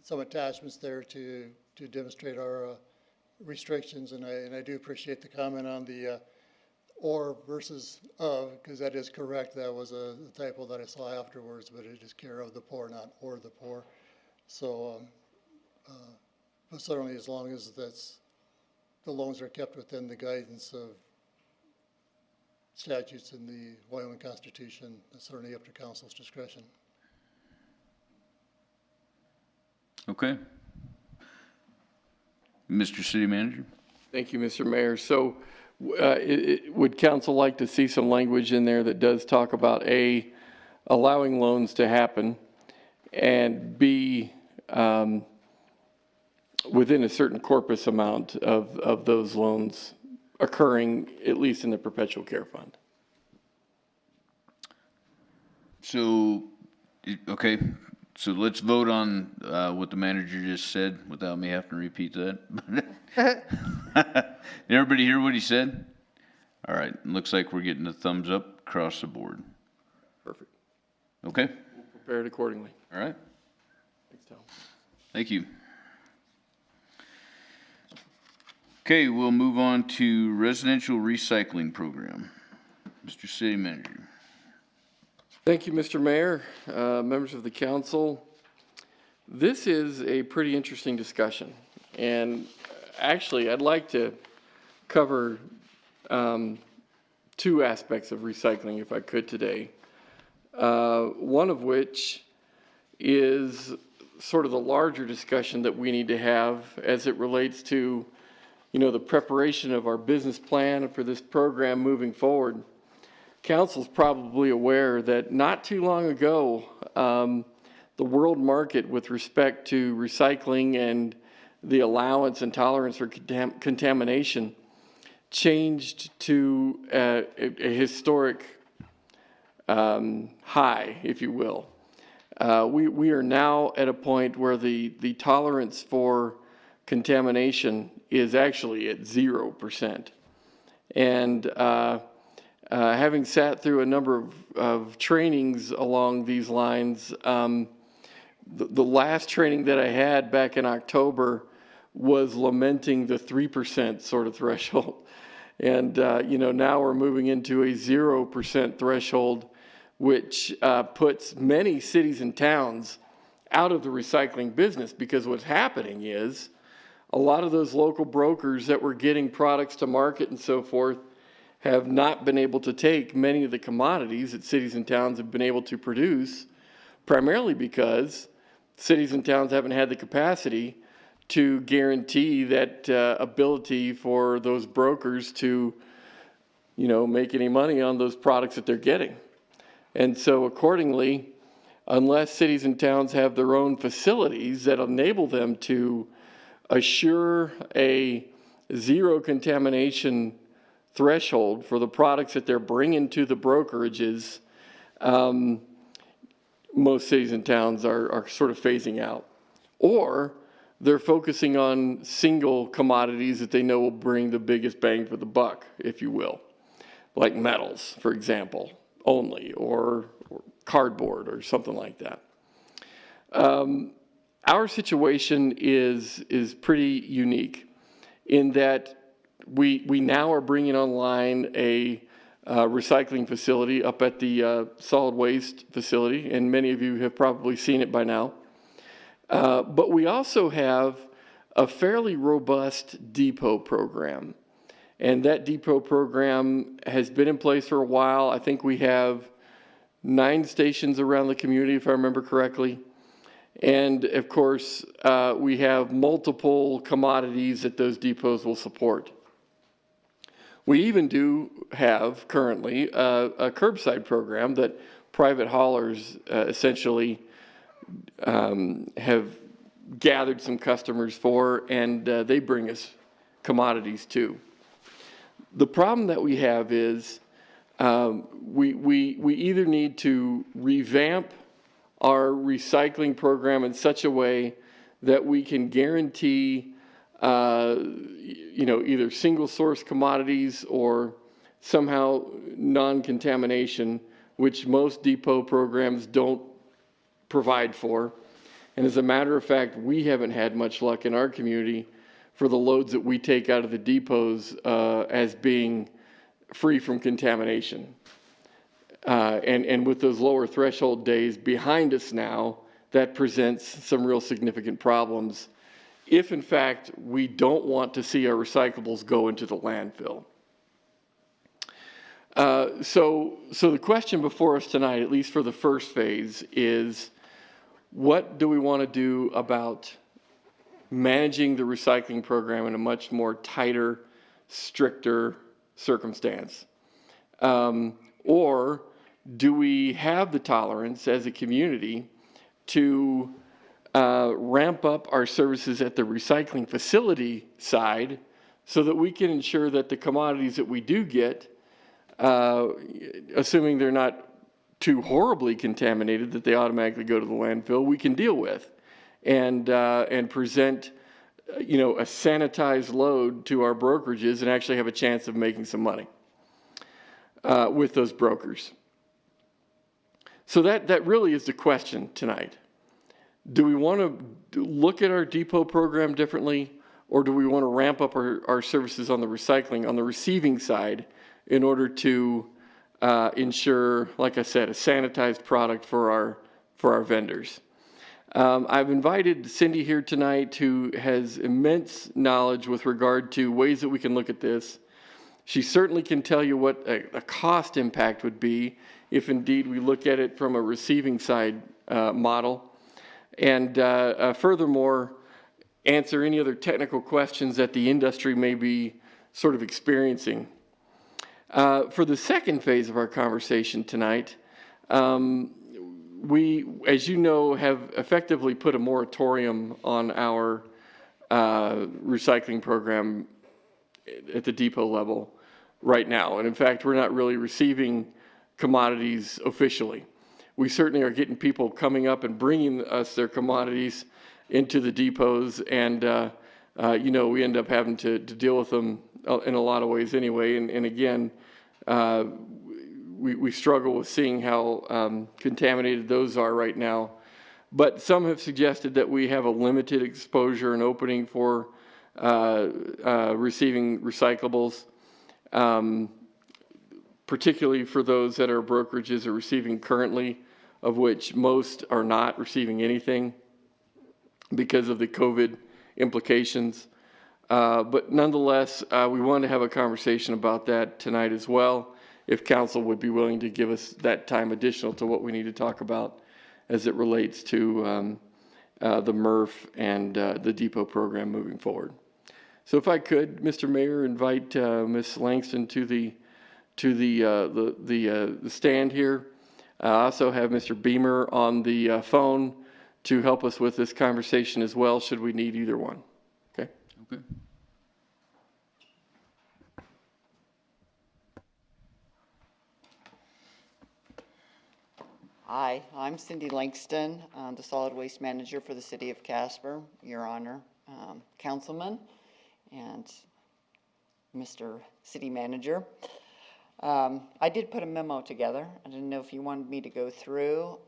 Speaker 10: some attachments there to demonstrate our restrictions, and I do appreciate the comment on the or versus of, because that is correct. That was a typo that I saw afterwards, but it is care of the poor, not or the poor. So, but certainly as long as the loans are kept within the guidance of statutes in the Wyoming Constitution, it's certainly up to council's discretion.
Speaker 1: Okay. Mr. City Manager?
Speaker 2: Thank you, Mr. Mayor. So would council like to see some language in there that does talk about A, allowing loans to happen, and B, within a certain corpus amount of those loans occurring, at least in the perpetual care fund?
Speaker 1: So, okay, so let's vote on what the manager just said without me having to repeat that. Did everybody hear what he said? All right, looks like we're getting a thumbs up across the board.
Speaker 2: Perfect.
Speaker 1: Okay,
Speaker 2: We'll prepare it accordingly.
Speaker 1: all right,
Speaker 2: Thanks, Tom.
Speaker 1: thank you. Okay, we'll move on to residential recycling program. Mr. City Manager.
Speaker 2: Thank you, Mr. Mayor, members of the council. This is a pretty interesting discussion, and actually I'd like to cover two aspects of recycling if I could today. One of which is sort of the larger discussion that we need to have as it relates to, you know, the preparation of our business plan for this program moving forward. Council's probably aware that not too long ago, the world market with respect to recycling and the allowance and tolerance for contamination changed to a historic high, if you will. We are now at a point where the tolerance for contamination is actually at 0%. And having sat through a number of trainings along these lines, the last training that I had back in October was lamenting the 3% sort of threshold. And, you know, now we're moving into a 0% threshold, which puts many cities and towns out of the recycling business, because what's happening is a lot of those local brokers that were getting products to market and so forth have not been able to take many of the commodities that cities and towns have been able to produce, primarily because cities and towns haven't had the capacity to guarantee that ability for those brokers to, you know, make any money on those products that they're getting. And so accordingly, unless cities and towns have their own facilities that enable them to assure a zero contamination threshold for the products that they're bringing to the brokerages, most cities and towns are sort of phasing out. Or they're focusing on single commodities that they know will bring the biggest bang for the buck, if you will, like metals, for example, only, or cardboard or something like that. Our situation is pretty unique in that we now are bringing online a recycling facility up at the solid waste facility, and many of you have probably seen it by now. But we also have a fairly robust depot program, and that depot program has been in place for a while. I think we have 9 stations around the community, if I remember correctly. And of course, we have multiple commodities that those depots will support. We even do have currently a curbside program that private haulers essentially have gathered some customers for, and they bring us commodities too. The problem that we have is we either need to revamp our recycling program in such a way that we can guarantee either single source commodities or somehow non-contamination, which most depot programs don't provide for. And as a matter of fact, we haven't had much luck in our community for the loads that we take out of the depots as being free from contamination. And with those lower threshold days behind us now, that presents some real significant problems if in fact we don't want to see our recyclables go into the landfill. So the question before us tonight, at least for the first phase, is what do we want to do about managing the recycling program in a much more tighter, stricter circumstance? Or do we have the tolerance as a community to ramp up our services at the recycling facility side so that we can ensure that the commodities that we do get, assuming they're not too horribly contaminated that they automatically go to the landfill, we can deal with and present a sanitized load to our brokerages and actually have a chance of making some money with those brokers. So that really is the question tonight. Do we want to look at our depot program differently, or do we want to ramp up our services on the recycling, on the receiving side, in order to ensure, like I said, a sanitized product for our vendors? I've invited Cindy here tonight, who has immense knowledge with regard to ways that we can look at this. She certainly can tell you what a cost impact would be if indeed we look at it from a receiving side model. And furthermore, answer any other technical questions that the industry may be sort of experiencing. For the second phase of our conversation tonight, we, as you know, have effectively put a moratorium on our recycling program at the depot level right now. And in fact, we're not really receiving commodities officially. We certainly are getting people coming up and bringing us their commodities into the depots, and we end up having to deal with them in a lot of ways anyway. And again, we struggle with seeing how contaminated those are right now. But some have suggested that we have a limited exposure and opening for receiving recyclables, particularly for those that our brokerages are receiving currently, of which most are not receiving anything because of the COVID implications. But nonetheless, we want to have a conversation about that tonight as well, if council would be willing to give us that time additional to what we need to talk about as it relates to the MRF and the depot program moving forward. So if I could, Mr. Mayor, invite Ms. Langston to the stand here. I also have Mr. Beamer on the phone to help us with this conversation as well, should we need either one. Okay?
Speaker 1: Okay.
Speaker 13: Hi, I'm Cindy Langston, the Solid Waste Manager for the City of Casper, Your Honor, Councilman, and Mr. City Manager. I did put a memo together. I didn't know if you wanted me to go through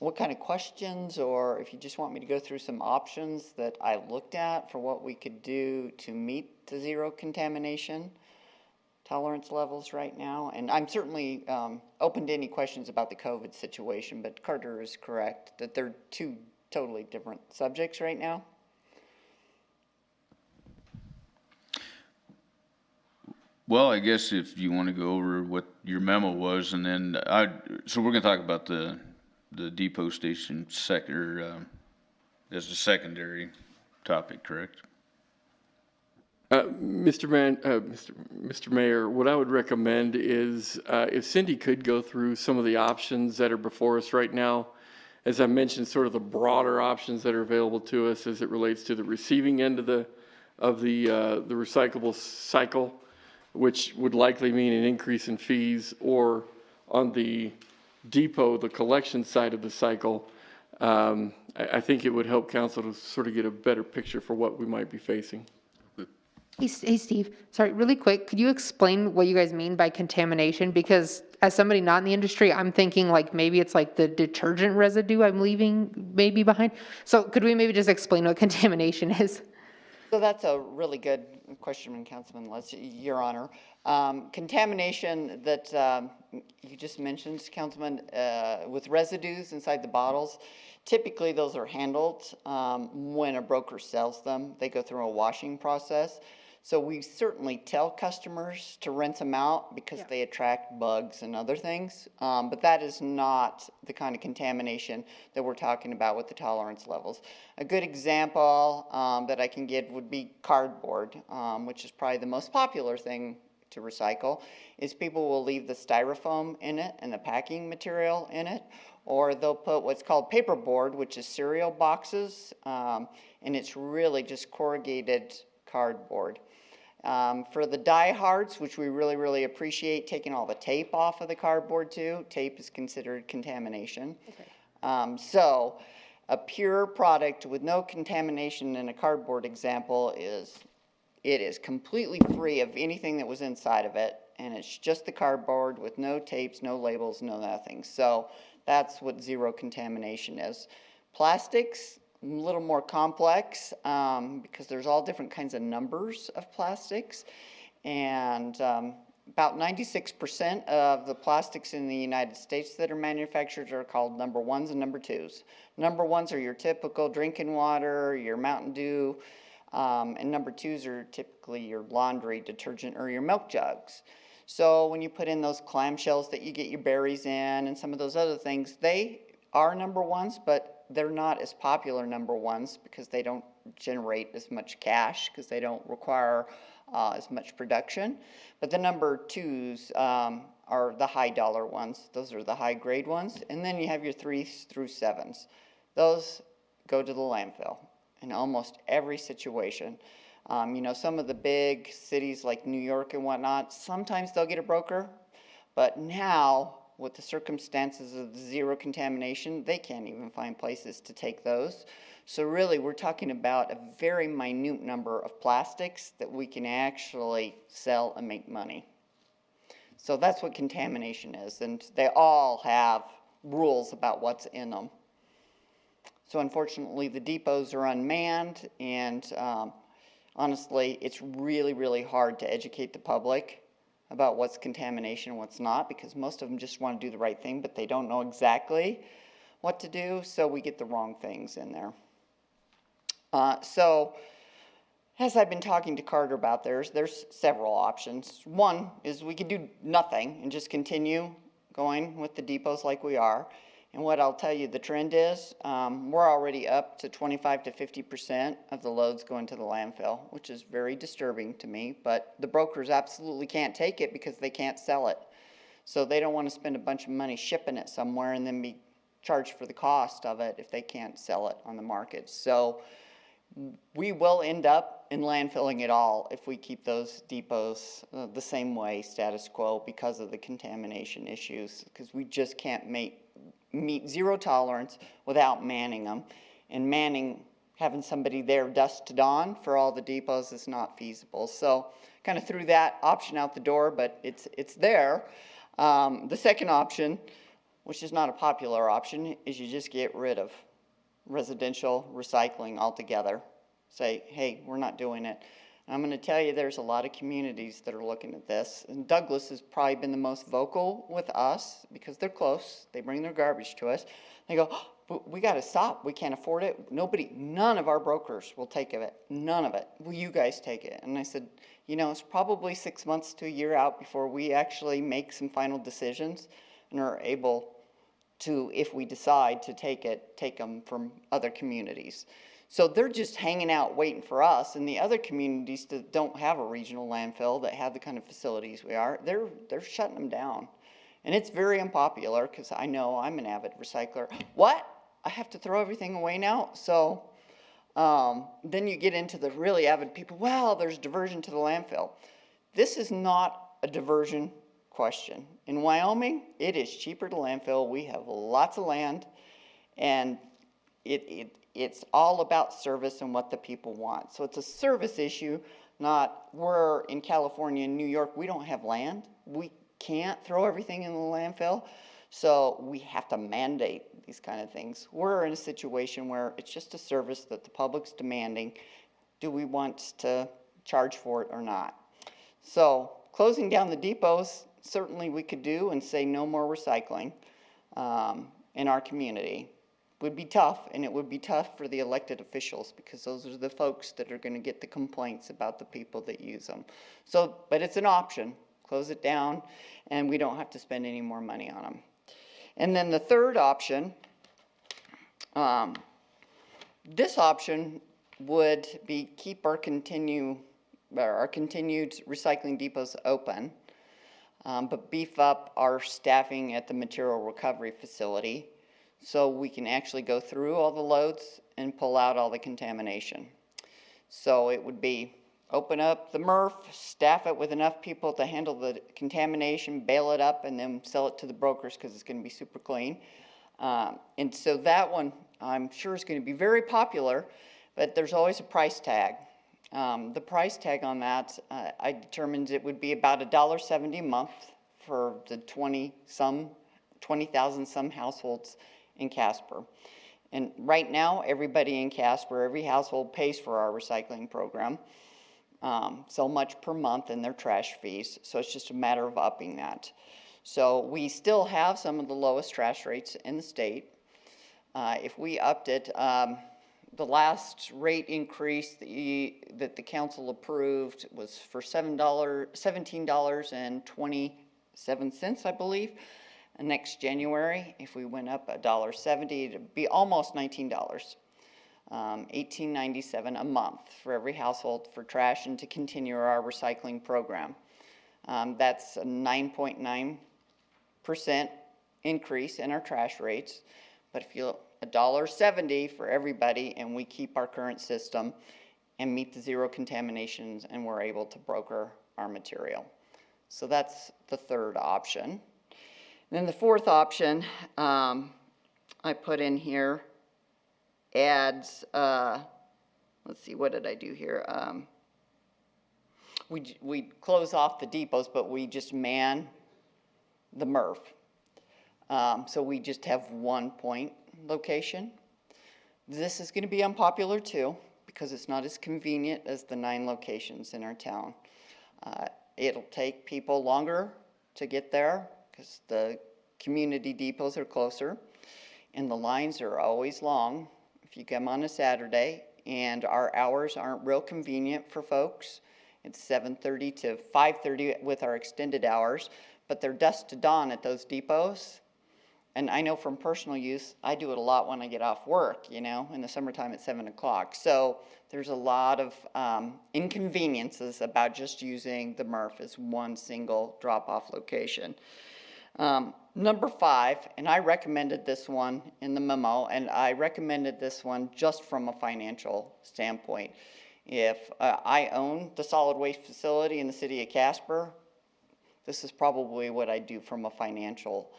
Speaker 13: what kind of questions, or if you just want me to go through some options that I looked at for what we could do to meet the zero contamination tolerance levels right now. And I'm certainly open to any questions about the COVID situation, but Carter is correct that they're two totally different subjects right now.
Speaker 1: Well, I guess if you want to go over what your memo was, and then so we're going to talk about the depot station sector as a secondary topic, correct?
Speaker 2: Mr. Mayor, what I would recommend is if Cindy could go through some of the options that are before us right now, as I mentioned, sort of the broader options that are available to us as it relates to the receiving end of the recyclable cycle, which would likely mean an increase in fees, or on the depot, the collection side of the cycle. I think it would help council to sort of get a better picture for what we might be facing.
Speaker 3: Hey, Steve, sorry, really quick, could you explain what you guys mean by contamination? Because as somebody not in the industry, I'm thinking like maybe it's like the detergent residue I'm leaving maybe behind. So could we maybe just explain what contamination is?
Speaker 13: So that's a really good question, Councilman Lutz, Your Honor. Contamination that you just mentioned, Councilman, with residues inside the bottles, typically those are handled when a broker sells them. They go through a washing process. So we certainly tell customers to rinse them out because they attract bugs and other things. But that is not the kind of contamination that we're talking about with the tolerance levels. A good example that I can give would be cardboard, which is probably the most popular thing to recycle, is people will leave the styrofoam in it and the packing material in it, or they'll put what's called paperboard, which is cereal boxes, and it's really just corrugated cardboard. For the diehards, which we really, really appreciate, taking all the tape off of the cardboard too. Tape is considered contamination. Okay. So a pure product with no contamination in a cardboard example is, it is completely free of anything that was inside of it, and it's just the cardboard with no tapes, no labels, no nothing. So that's what zero contamination is. Plastics, a little more complex because there's all different kinds of numbers of plastics, and about 96% of the plastics in the United States that are manufactured are called number ones and number twos. Number ones are your typical drinking water, your Mountain Dew, and number twos are typically your laundry detergent or your milk jugs. So when you put in those clamshells that you get your berries in and some of those other things, they are number ones, but they're not as popular number ones because they don't generate as much cash because they don't require as much production. But the number twos are the high dollar ones. Those are the high grade ones. And then you have your 3s through 7s. Those go to the landfill in almost every situation. You know, some of the big cities like New York and whatnot, sometimes they'll get a broker, but now with the circumstances of zero contamination, they can't even find places to take those. So really, we're talking about a very minute number of plastics that we can actually sell and make money. So that's what contamination is, and they all have rules about what's in them. So unfortunately, the depots are unmanned, and honestly, it's really, really hard to educate the public about what's contamination and what's not, because most of them just want to do the right thing, but they don't know exactly what to do, so we get the wrong things in there. So as I've been talking to Carter about there's several options. One is we could do nothing and just continue going with the depots like we are. And what I'll tell you the trend is, we're already up to 25 to 50% of the loads going to the landfill, which is very disturbing to me, but the brokers absolutely can't take it because they can't sell it. So they don't want to spend a bunch of money shipping it somewhere and then be charged for the cost of it if they can't sell it on the market. So we will end up in landfilling it all if we keep those depots the same way, status quo, because of the contamination issues, because we just can't meet zero tolerance without manning them, and having somebody there dusk to dawn for all the depots is not feasible. So kind of threw that option out the door, but it's there. The second option, which is not a popular option, is you just get rid of residential recycling altogether. Say, hey, we're not doing it. And I'm going to tell you there's a lot of communities that are looking at this. And Douglas has probably been the most vocal with us because they're close. They bring their garbage to us. They go, oh, but we got to stop. We can't afford it. None of our brokers will take it. None of it. Will you guys take it? And I said, you know, it's probably 6 months to a year out before we actually make some final decisions and are able to, if we decide to take them from other communities. So they're just hanging out waiting for us, and the other communities that don't have a regional landfill, that have the kind of facilities we are, they're shutting them down. And it's very unpopular, because I know I'm an avid recycler. What? I have to throw everything away now? So then you get into the really avid people, well, there's diversion to the landfill. This is not a diversion question. In Wyoming, it is cheaper to landfill. We have lots of land, and it's all about service and what the people want. So it's a service issue, not we're in California and New York, we don't have land. We can't throw everything in the landfill, so we have to mandate these kind of things. We're in a situation where it's just a service that the public's demanding. Do we want to charge for it or not? So closing down the depots, certainly we could do and say no more recycling in our community. Would be tough, and it would be tough for the elected officials, because those are the folks that are going to get the complaints about the people that use them. So, but it's an option. Close it down, and we don't have to spend any more money on them. And then the third option, this option would be keep our continued recycling depots open, but beef up our staffing at the material recovery facility so we can actually go through all the loads and pull out all the contamination. So it would be open up the MRF, staff it with enough people to handle the contamination, bail it up, and then sell it to the brokers because it's going to be super clean. And so that one, I'm sure, is going to be very popular, but there's always a price tag. The price tag on that, I determined it would be about $1.70 a month for the 20,000 some households in Casper. And right now, everybody in Casper, every household pays for our recycling program. So much per month in their trash fees. So it's just a matter of upping that. So we still have some of the lowest trash rates in the state. If we upped it, the last rate increase that the council approved was for $17.27, I believe. And next January, if we went up $1.70, it'd be almost $19. $18.97 a month for every household for trash, and to continue our recycling program. That's a 9.9% increase in our trash rates. But if you $1.70 for everybody, and we keep our current system and meet the zero contaminations, and we're able to broker our material. So that's the third option. And then the fourth option I put in here adds, let's see, what did I do here? We close off the depots, but we just man the MRF. So we just have one point location. This is going to be unpopular too, because it's not as convenient as the 9 locations in our town. It'll take people longer to get there because the community depots are closer, and the lines are always long if you come on a Saturday, and our hours aren't real convenient for folks. It's 7:30 to 5:30 with our extended hours, but they're dusk to dawn at those depots. And I know from personal use, I do it a lot when I get off work, you know, in the summertime at 7 o'clock. So there's a lot of inconveniences about just using the MRF as one single drop-off location. Number 5, and I recommended this one in the memo, and I recommended this one just from a financial standpoint. If I own the solid waste facility in the city of Casper, this is probably what I do from a financial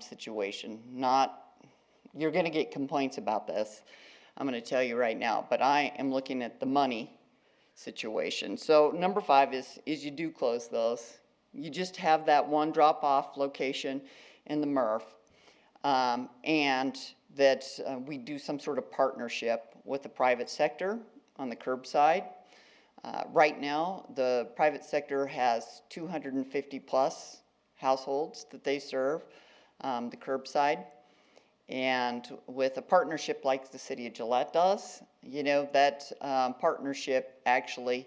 Speaker 13: situation. You're going to get complaints about this, I'm going to tell you right now, but I am looking at the money situation. So number 5 is you do close those. You just have that one drop-off location in the MRF, and that we do some sort of partnership with the private sector on the curbside. Right now, the private sector has 250 plus households that they serve, the curbside. And with a partnership like the city of Gillette does, you know, that partnership actually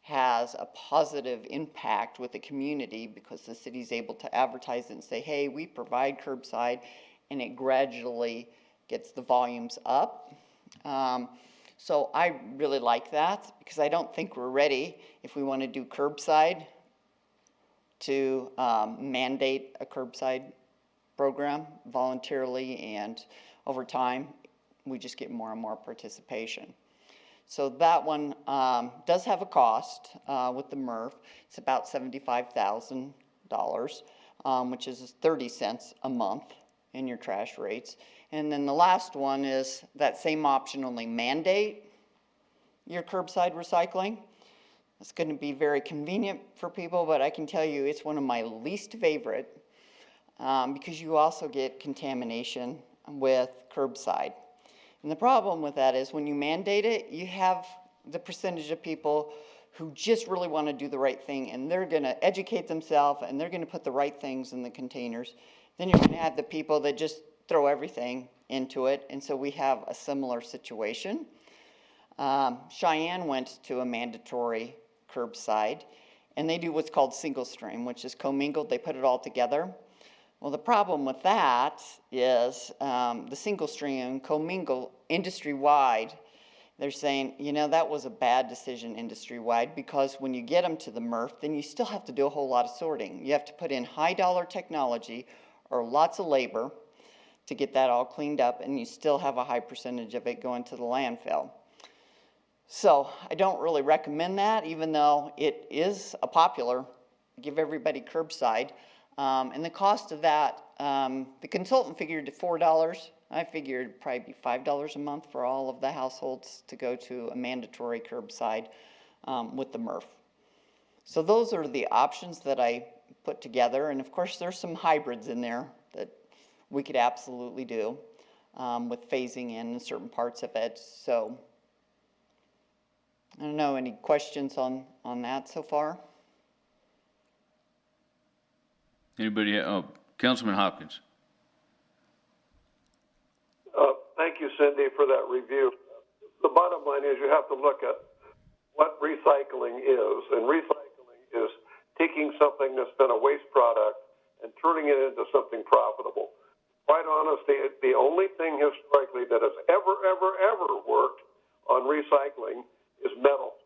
Speaker 13: has a positive impact with the community, because the city's able to advertise it and say, hey, we provide curbside, and it gradually gets the volumes up So I really like that because I don't think we're ready, if we want to do curbside, to mandate a curbside program voluntarily, and over time we just get more and more participation. So that one does have a cost with the MRF. It's about $75,000, which is 30 cents a month in your trash rates. And then the last one is that same option, only mandate your curbside recycling. It's going to be very convenient for people, but I can tell you it's one of my least favorite because you also get contamination with curbside. And the problem with that is when you mandate it, you have the percentage of people who just really want to do the right thing, and they're going to educate themselves and they're going to put the right things in the containers. Then you're going to have the people that just throw everything into it, and so we have a similar situation. Cheyenne went to a mandatory curbside, and they do what's called single stream, which is commingled. They put it all together. Well, the problem with that is the single stream commingle industry-wide, they're saying, you know, that was a bad decision industry-wide because when you get them to the MRF, then you still have to do a whole lot of sorting. You have to put in high-dollar technology or lots of labor to get that all cleaned up, and you still have a high percentage of it going to the landfill. So I don't really recommend that, even though it is a popular, give everybody curbside. And the cost of that, the consultant figured to $4. I figured it'd probably be $5 a month for all of the households to go to a mandatory curbside with the MRF. So those are the options that I put together. And of course, there's some hybrids in there that we could absolutely do with phasing in certain parts of it. So I don't know, any questions on that so far?
Speaker 1: Anybody, Councilman Hopkins?
Speaker 6: Thank you, Cindy, for that review. The bottom line is you have to look at what recycling is, and recycling is taking something that's been a waste product and turning it into something profitable. Quite honestly, the only thing historically that has ever worked on recycling is metals.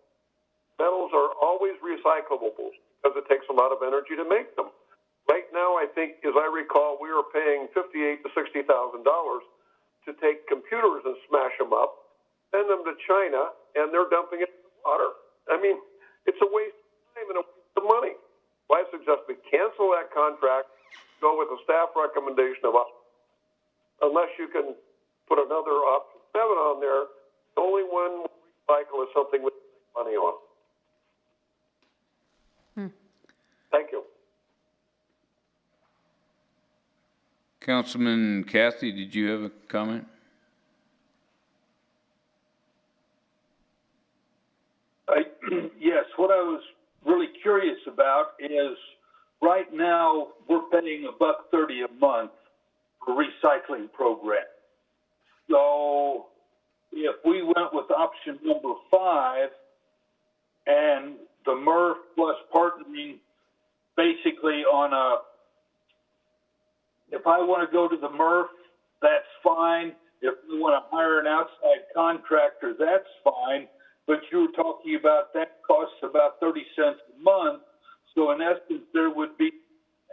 Speaker 6: Metals are always recyclable because it takes a lot of energy to make them. Right now, I think, as I recall, we are paying $58,000 to $60,000 to take computers and smash them up, send them to China, and they're dumping it in the water. I mean, it's a waste of time and a waste of money. So I suggest we cancel that contract, go with a staff recommendation of, unless you can put another option 7 on there, the only one recycle is something we make money on. Thank you.
Speaker 1: Councilman Kathy, did you have a comment?
Speaker 7: Yes, what I was really curious about is right now we're paying $1.30 a month for recycling program. So if we went with option number 5 and the MRF plus partnering basically on a, if I want to go to the MRF, that's fine. If we want to hire an outside contractor, that's fine. But you were talking about that costs about 30 cents a month. So in essence, there would be,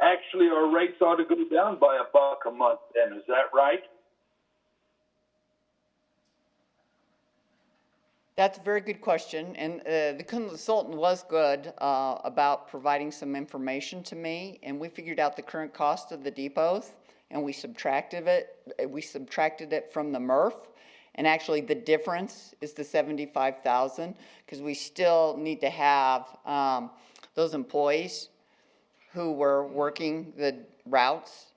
Speaker 7: actually our rates ought to go down by $1 a month then. Is that right?
Speaker 13: That's a very good question, and the consultant was good about providing some information to me, and we figured out the current cost of the depots, and we subtracted it. We subtracted it from the MRF, and actually the difference is the $75,000 because we still need to have those employees who were working the routes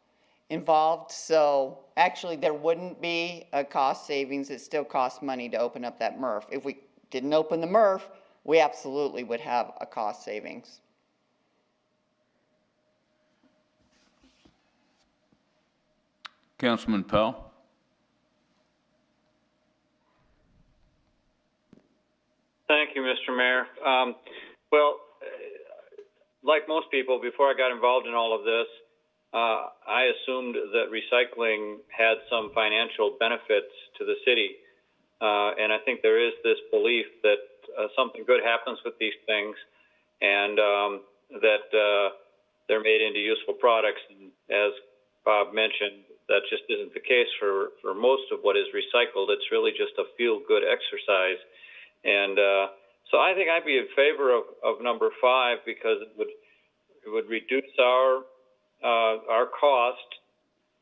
Speaker 13: involved. So actually there wouldn't be a cost savings. It still costs money to open up that MRF. If we didn't open the MRF, we absolutely would have a cost savings.
Speaker 1: Councilman Powell?
Speaker 11: Thank you, Mr. Mayor. Well, like most people, before I got involved in all of this, I assumed that recycling had some financial benefits to the city. And I think there is this belief that something good happens with these things, and that they're made into useful products. And as Bob mentioned, that just isn't the case for most of what is recycled. It's really just a feel-good exercise. And so I think I'd be in favor of number 5, because it would reduce our cost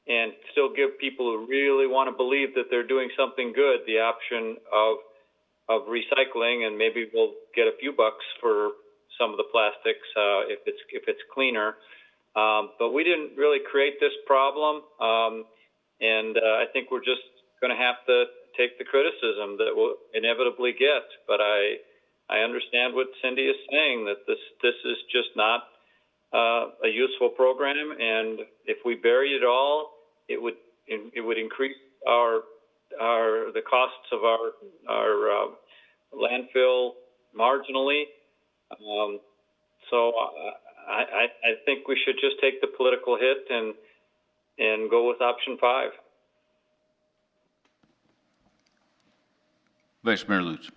Speaker 11: and still give people who really want to believe that they're doing something good the option of recycling, and maybe we'll get a few bucks for some of the plastics if it's cleaner. But we didn't really create this problem, and I think we're just going to have to take the criticism that we'll inevitably get. But I understand what Cindy is saying, that this is just not a useful program, and if we buried it all, it would increase the costs of our landfill marginally. So I think we should just take the political hit and go with option 5.
Speaker 1: Vice Mayor Lutz.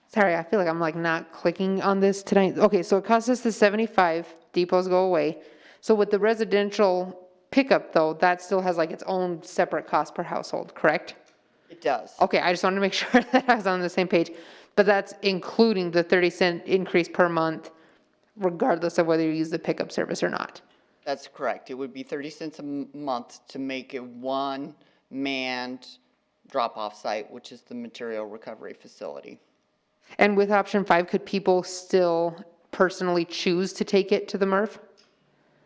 Speaker 3: Sorry, I feel like I'm like not clicking on this tonight. Okay, so it costs us the 75, depots go away. So with the residential pickup though, that still has like its own separate cost per household, correct?
Speaker 13: It does.
Speaker 3: Okay, I just wanted to make sure that I was on the same page. But that's including the 30-cent increase per month, regardless of whether you use the pickup service or not.
Speaker 13: That's correct. It would be 30 cents a month to make it one manned drop-off site, which is the material recovery facility.
Speaker 3: And with option 5, could people still personally choose to take it to the MRF?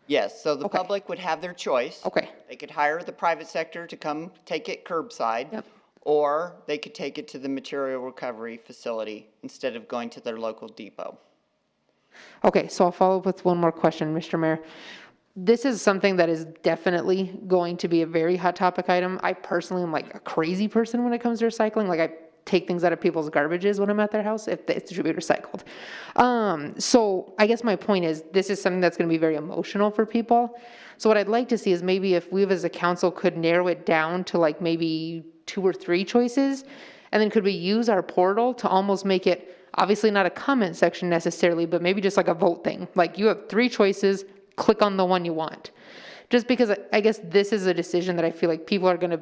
Speaker 13: Yes, so the public would have their choice.
Speaker 3: Okay.
Speaker 13: They could hire the private sector to come take it curbside.
Speaker 3: Yep.
Speaker 13: Or they could take it to the material recovery facility instead of going to their local depot.
Speaker 3: Okay, so I'll follow up with one more question, Mr. Mayor. This is something that is definitely going to be a very hot topic item. I personally am like a crazy person when it comes to recycling. Like I take things out of people's garbages when I'm at their house if it's to be recycled. So I guess my point is this is something that's going to be very emotional for people. So what I'd like to see is maybe if we as a council could narrow it down to like maybe 2 or 3 choices, and then could we use our portal to almost make it obviously not a comment section necessarily, but maybe just like a vote thing. Like you have 3 choices, click on the one you want. Just because I guess this is a decision that I feel like people are going to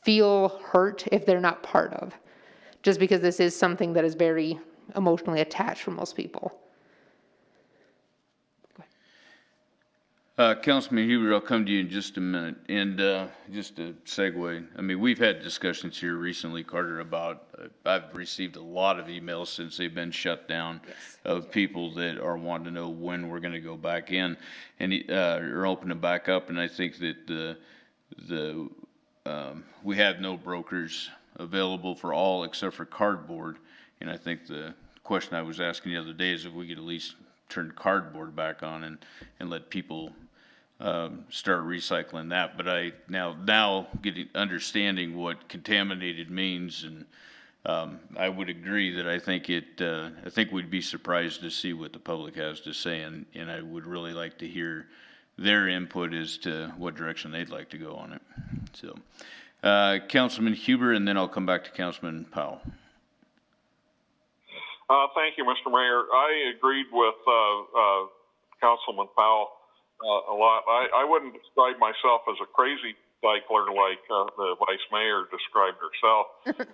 Speaker 3: feel hurt if they're not part of. Just because this is something that is very emotionally attached for most people.
Speaker 1: Councilman Huber, I'll come to you in just a minute. And just to segue, I mean, we've had discussions here recently, Carter, about, I've received a lot of emails since they've been shut down of people that are wanting to know when we're going to go back in and or open it back up. And I think that we have no brokers available for all except for cardboard. And I think the question I was asking the other day is if we could at least turn cardboard back on and let people start recycling that. But I now getting understanding what contaminated means, and I would agree that I think we'd be surprised to see what the public has to say, and I would really like to hear their input as to what direction they'd like to go on it. So Councilman Huber, and then I'll come back to Councilman Powell.
Speaker 12: Thank you, Mr. Mayor. I agreed with Councilman Powell a lot. I wouldn't describe myself as a crazy cycler like the Vice Mayor described herself,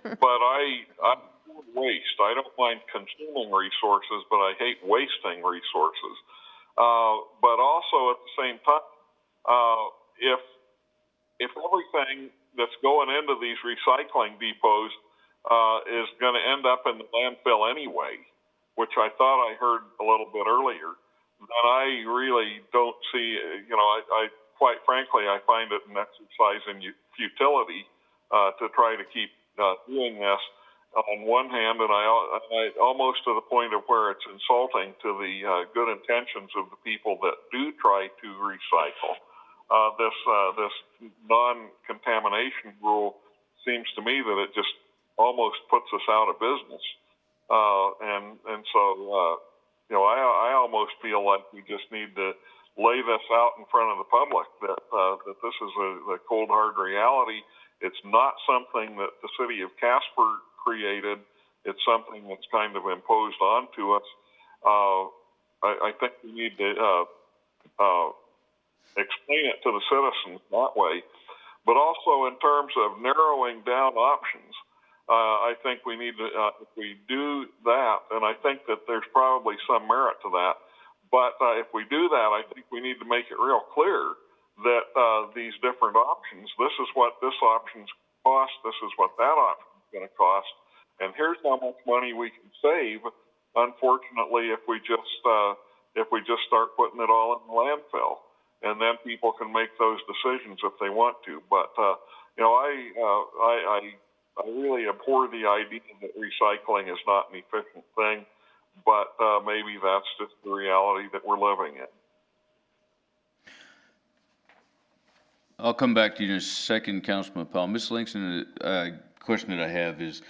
Speaker 12: but I waste. I don't mind consuming resources, but I hate wasting resources. But also at the same time, if everything that's going into these recycling depots is going to end up in the landfill anyway, which I thought I heard a little bit earlier, then I really don't see, I quite frankly, I find it an exercise in futility to try to keep doing this on one hand, and I almost to the point of where it's insulting to the good intentions of the people that do try to recycle. This non-contamination rule seems to me that it just almost puts us out of business. And so, I almost feel like we just need to lay this out in front of the public, that this is the cold hard reality. It's not something that the city of Casper created. It's something that's kind of imposed onto us. I think we need to explain it to the citizens that way. But also in terms of narrowing down options, I think we need to, if we do that, and I think that there's probably some merit to that, but if we do that, I think we need to make it real clear that these different options, this is what this option's cost, this is what that option's going to cost, and here's how much money we can save. Unfortunately, if we just start putting it all in the landfill, and then people can make those decisions if they want to. But you know, I really abhor the idea that recycling is not an efficient thing, but maybe that's just the reality that we're living in.
Speaker 1: I'll come back to you in a second, Councilman Powell. Ms. Langston, a question that I have is,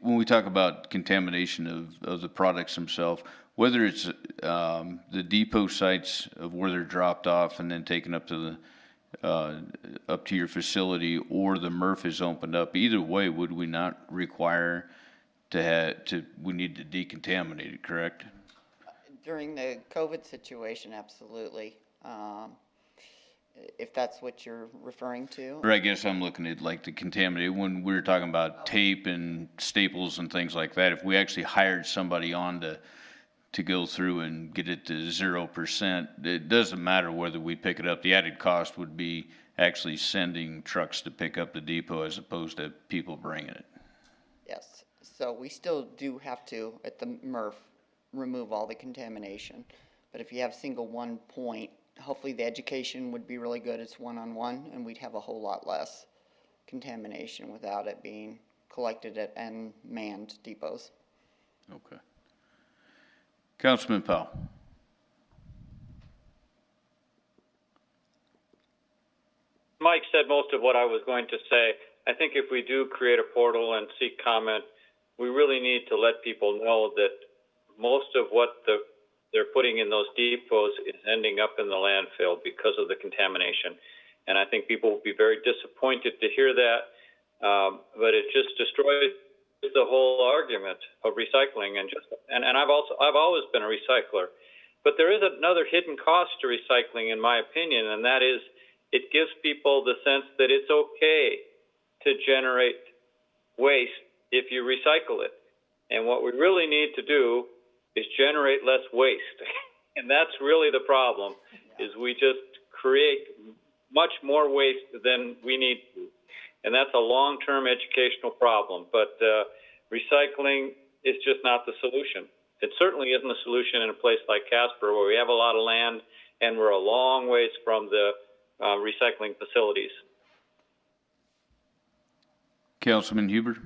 Speaker 1: when we talk about contamination of the products themselves, whether it's the depot sites of where they're dropped off and then taken up to your facility, or the MRF is opened up, either way, would we not require we need to decontaminate it, correct?
Speaker 13: During the COVID situation, absolutely. If that's what you're referring to.
Speaker 1: Or I guess I'm looking at like the contaminated, when we were talking about tape and staples and things like that, if we actually hired somebody on to go through and get it to 0%, it doesn't matter whether we pick it up. The added cost would be actually sending trucks to pick up the depot as opposed to people bringing it.
Speaker 13: Yes, so we still do have to, at the MRF, remove all the contamination. But if you have single one point, hopefully the education would be really good. It's one-on-one, and we'd have a whole lot less contamination without it being collected at manned depots.
Speaker 1: Okay. Councilman Powell.
Speaker 11: Mike said most of what I was going to say. I think if we do create a portal and seek comment, we really need to let people know that most of what they're putting in those depots is ending up in the landfill because of the contamination. And I think people will be very disappointed to hear that, but it just destroys the whole argument of recycling. And I've always been a recycler, but there is another hidden cost to recycling, in my opinion, and that is it gives people the sense that it's okay to generate waste if you recycle it. And what we really need to do is generate less waste. And that's really the problem, is we just create much more waste than we need to. And that's a long-term educational problem. But recycling is just not the solution. It certainly isn't a solution in a place like Casper, where we have a lot of land and we're a long ways from the recycling facilities.
Speaker 1: Councilman Huber.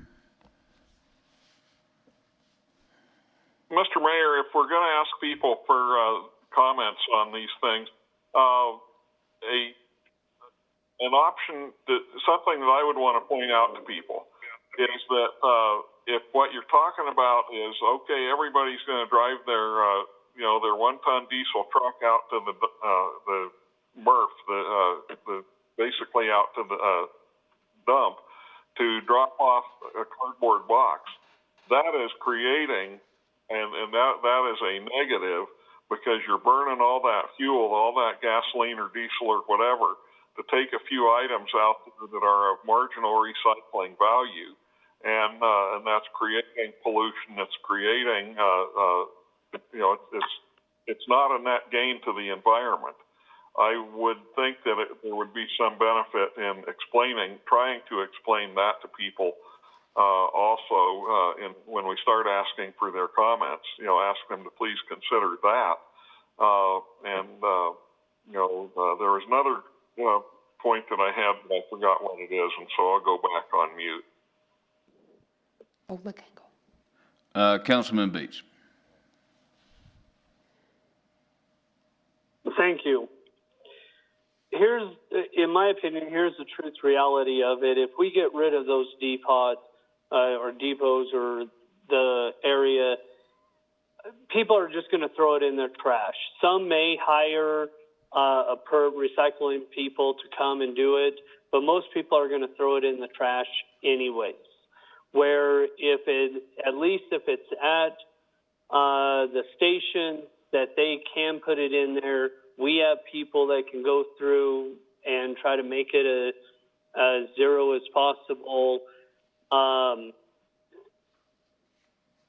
Speaker 12: Mr. Mayor, if we're going to ask people for comments on these things, an option, something that I would want to point out to people is that if what you're talking about is, okay, everybody's going to drive their one-ton diesel truck out to the MRF, basically out to the dump to drop off a cardboard box, that is creating, and that is a negative, because you're burning all that fuel, all that gasoline or diesel or whatever, to take a few items out there that are of marginal recycling value, and that's creating pollution. It's creating, it's not a net gain to the environment. I would think that there would be some benefit in trying to explain that to people. Also, when we start asking for their comments, ask them to please consider that. There was another point that I had, but I forgot what it is, and so I'll go back on mute.
Speaker 3: Oh, look, I go.
Speaker 1: Councilman Bates.
Speaker 5: Thank you. In my opinion, here's the truth reality of it. If we get rid of those depots or the area, people are just going to throw it in their trash. Some may hire recycling people to come and do it, but most people are going to throw it in the trash anyways. Where at least if it's at the station that they can put it in there, we have people that can go through and try to make it as zero as possible.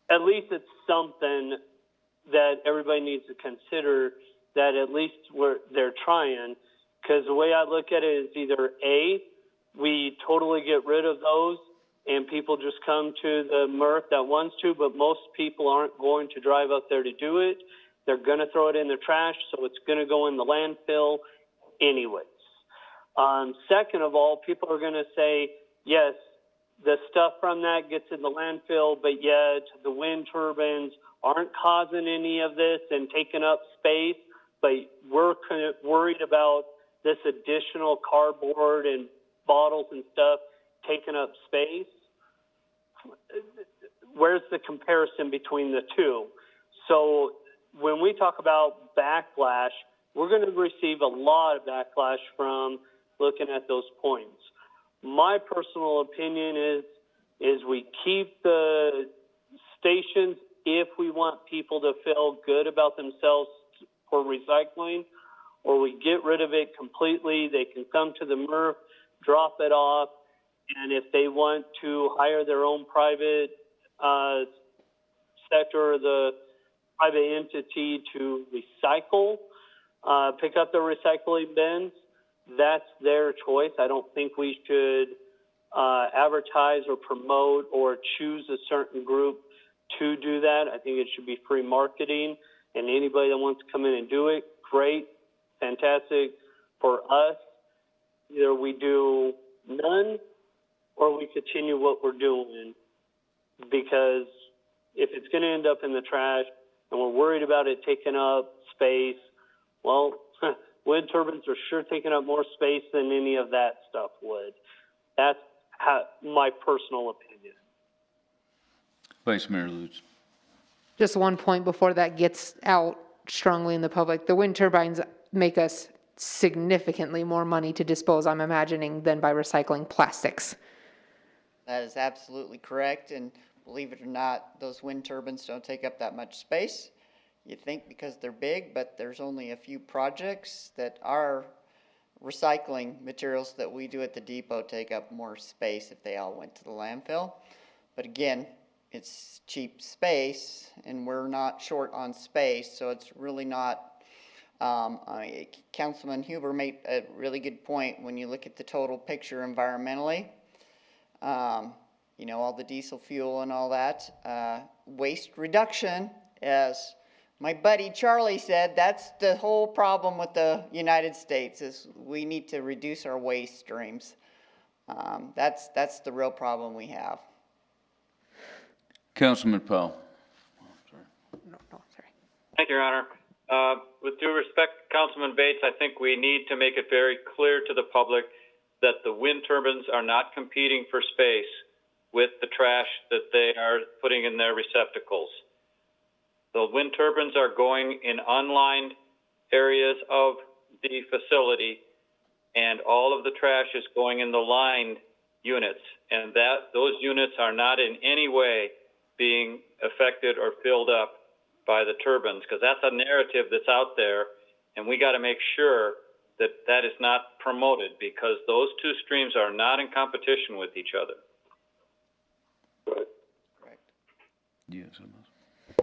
Speaker 5: At least it's something that everybody needs to consider, that at least they're trying. Because the way I look at it is either A, we totally get rid of those and people just come to the MRF that wants to, but most people aren't going to drive up there to do it. They're going to throw it in the trash, so it's going to go in the landfill anyways. Second of all, people are going to say, yes, the stuff from that gets in the landfill, but yet the wind turbines aren't causing any of this and taking up space, but we're kind of worried about this additional cardboard and bottles and stuff taking up space. Where's the comparison between the two? So when we talk about backlash, we're going to receive a lot of backlash from looking at those points. My personal opinion is we keep the stations if we want people to feel good about themselves for recycling, or we get rid of it completely. They can come to the MRF, drop it off, and if they want to hire their own private sector, the private entity to recycle, pick up the recycling bins, that's their choice. I don't think we should advertise or promote or choose a certain group to do that. I think it should be free marketing, and anybody that wants to come in and do it, great, fantastic. For us, either we do none or we continue what we're doing, because if it's going to end up in the trash and we're worried about it taking up space, well, wind turbines are sure taking up more space than any of that stuff would. That's my personal opinion.
Speaker 1: Vice Mayor Lutz.
Speaker 3: Just one point before that gets out strongly in the public. The wind turbines make us significantly more money to dispose, I'm imagining, than by recycling plastics.
Speaker 13: That is absolutely correct, and believe it or not, those wind turbines don't take up that much space. You think because they're big, but there's only a few projects that are recycling materials that we do at the depot take up more space if they all went to the landfill. But again, it's cheap space, and we're not short on space, so it's really not. Councilman Huber made a really good point when you look at the total picture environmentally. You know, all the diesel fuel and all that. Waste reduction, as my buddy Charlie said, that's the whole problem with the United States, is we need to reduce our waste streams. That's the real problem we have.
Speaker 1: Councilman Powell.
Speaker 11: Thank you, Your Honor. With due respect, Councilman Bates, I think we need to make it very clear to the public that the wind turbines are not competing for space with the trash that they are putting in their receptacles. The wind turbines are going in unlined areas of the facility, and all of the trash is going in the lined units, and those units are not in any way being affected or filled up by the turbines, because that's a narrative that's out there, and we got to make sure that that is not promoted, because those two streams are not in competition with each other.
Speaker 13: Correct.
Speaker 1: Yes.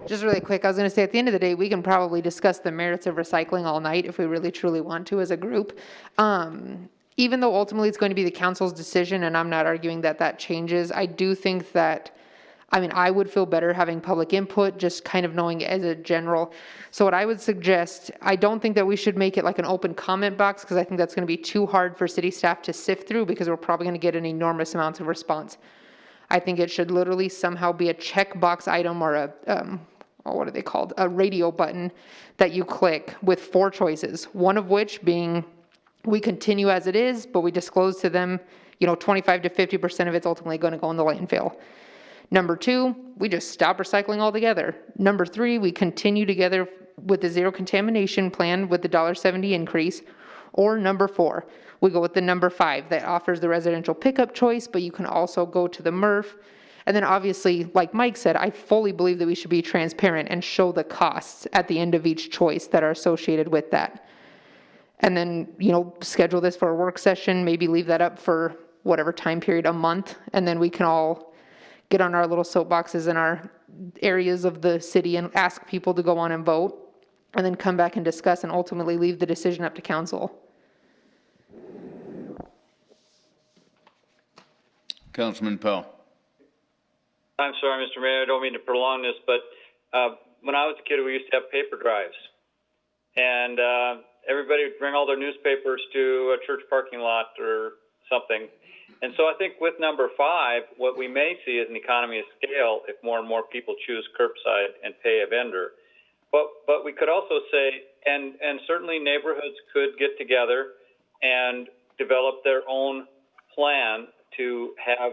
Speaker 3: Just really quick, I was going to say, at the end of the day, we can probably discuss the merits of recycling all night if we really truly want to as a group. Even though ultimately it's going to be the council's decision, and I'm not arguing that that changes, I do think that, I mean, I would feel better having public input, just kind of knowing as a general. So what I would suggest, I don't think that we should make it like an open comment box, because I think that's going to be too hard for city staff to sift through, because we're probably going to get an enormous amount of response. I think it should literally somehow be a checkbox item, or a, what are they called? A radio button that you click with 4 choices. One of which being, we continue as it is, but we disclose to them, 25 to 50% of it's ultimately going to go in the landfill. Number 2, we just stop recycling altogether. Number 3, we continue together with the zero contamination plan with the $1.70 increase. Or number 4, we go with the number 5 that offers the residential pickup choice, but you can also go to the MRF. And then obviously, like Mike said, I fully believe that we should be transparent and show the costs at the end of each choice that are associated with that. And then, schedule this for a work session, maybe leave that up for whatever time period, a month, and then we can all get on our little soapboxes in our areas of the city and ask people to go on and vote, and then come back and discuss and ultimately leave the decision up to council.
Speaker 1: Councilman Powell.
Speaker 11: I'm sorry, Mr. Mayor, I don't mean to prolong this, but when I was a kid, we used to have paper drives. And everybody would bring all their newspapers to a church parking lot or something. And so I think with number 5, what we may see is an economy of scale if more and more people choose curbside and pay a vendor. But we could also say, and certainly neighborhoods could get together and develop their own plan to have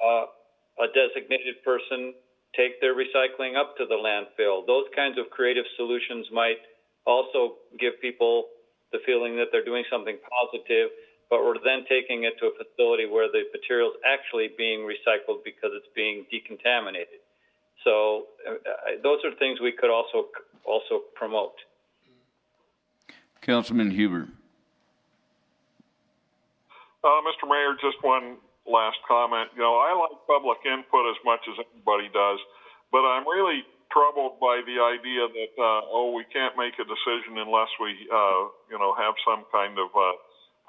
Speaker 11: a designated person take their recycling up to the landfill. Those kinds of creative solutions might also give people the feeling that they're doing something positive, but we're then taking it to a facility where the material's actually being recycled because it's being decontaminated. So those are things we could also promote.
Speaker 1: Councilman Huber.
Speaker 12: Mr. Mayor, just one last comment. I like public input as much as anybody does, but I'm really troubled by the idea that, we can't make a decision unless we, have some kind of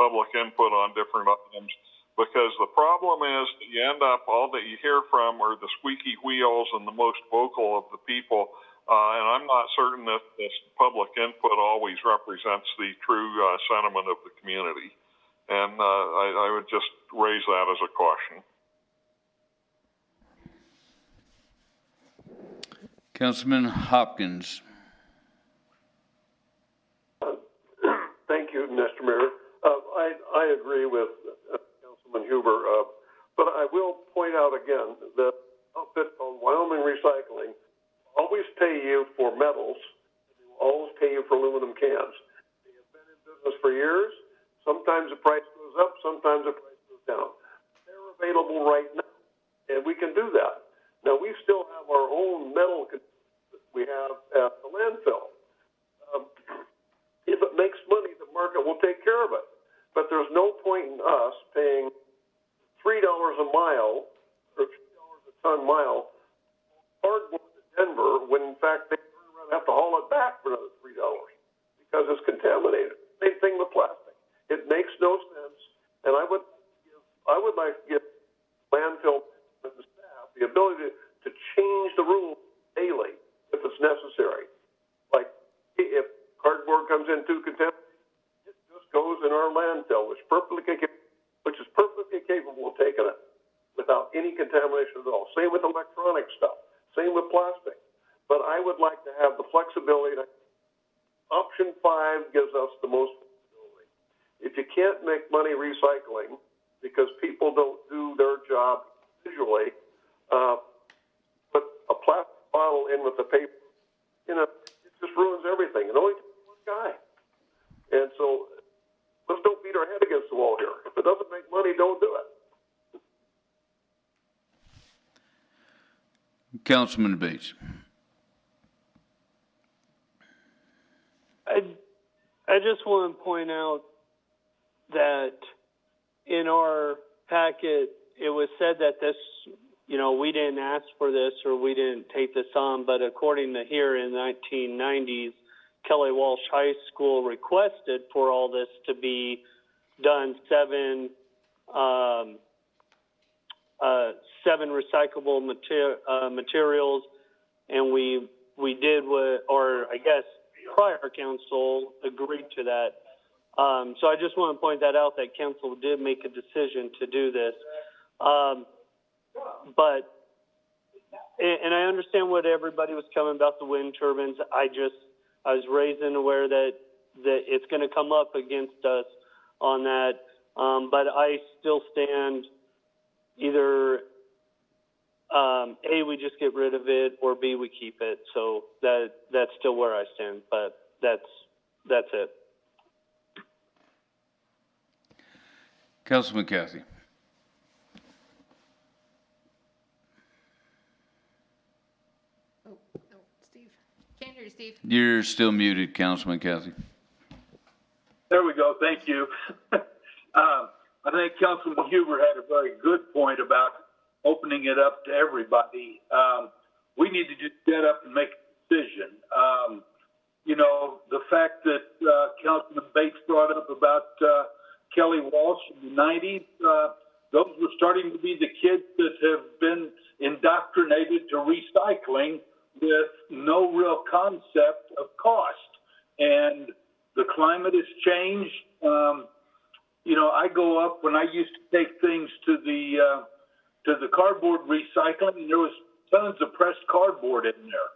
Speaker 12: public input on different items. Because the problem is that you end up, all that you hear from are the squeaky wheels and the most vocal of the people. And I'm not certain that this public input always represents the true sentiment of the community. And I would just raise that as a caution.
Speaker 1: Councilman Hopkins.
Speaker 6: Thank you, Mr. Mayor. I agree with Councilman Huber, but I will point out again that outfit called Wyoming Recycling always pay you for metals, and they will always pay you for aluminum cans. They have been in business for years. Sometimes the price goes up, sometimes the price goes down. They're available right now, and we can do that. Now, we still have our own metal that we have at the landfill. If it makes money, the market will take care of it. But there's no point in us paying $3 a mile or $3 a ton mile cardboard to Denver when, in fact, they turn around and have to haul it back for another $3 because it's contaminated. Same thing with plastic. It makes no sense, and I would like to give landfill and the staff the ability to change the rules daily if it's necessary. Like if cardboard comes in too contaminated, it just goes in our landfill, which is perfectly capable of taking it without any contamination at all. Same with electronic stuff. Same with plastic. But I would like to have the flexibility. Option 5 gives us the most flexibility. If you can't make money recycling because people don't do their job visually, put a plastic bottle in with the paper, it just ruins everything. It only takes one guy. And so let's don't beat our head against the wall here. If it doesn't make money, don't do it.
Speaker 1: Councilman Bates.
Speaker 5: I just want to point out that in our packet, it was said that this, we didn't ask for this or we didn't take this on, but according to here in the 1990s, Kelly Walsh High School requested for all this to be done 7 recyclable materials, and we did or I guess prior council agreed to that. So I just want to point that out, that council did make a decision to do this. But I understand what everybody was coming about the wind turbines. I was raised and aware that it's going to come up against us on that. But I still stand either A, we just get rid of it, or B, we keep it. So that's still where I stand, but that's it.
Speaker 1: Councilman Cathy.
Speaker 3: Oh, no, Steve. Can't hear you, Steve.
Speaker 1: You're still muted, Councilman Cathy.
Speaker 7: There we go. Thank you. I think Councilman Huber had a very good point about opening it up to everybody. We need to just get up and make a decision. You know, the fact that Councilman Bates brought up about Kelly Walsh in the 90s, those were starting to be the kids that have been indoctrinated to recycling with no real concept of cost. And the climate has changed. You know, I go up when I used to take things to the cardboard recycling, and there was tons of pressed cardboard in there.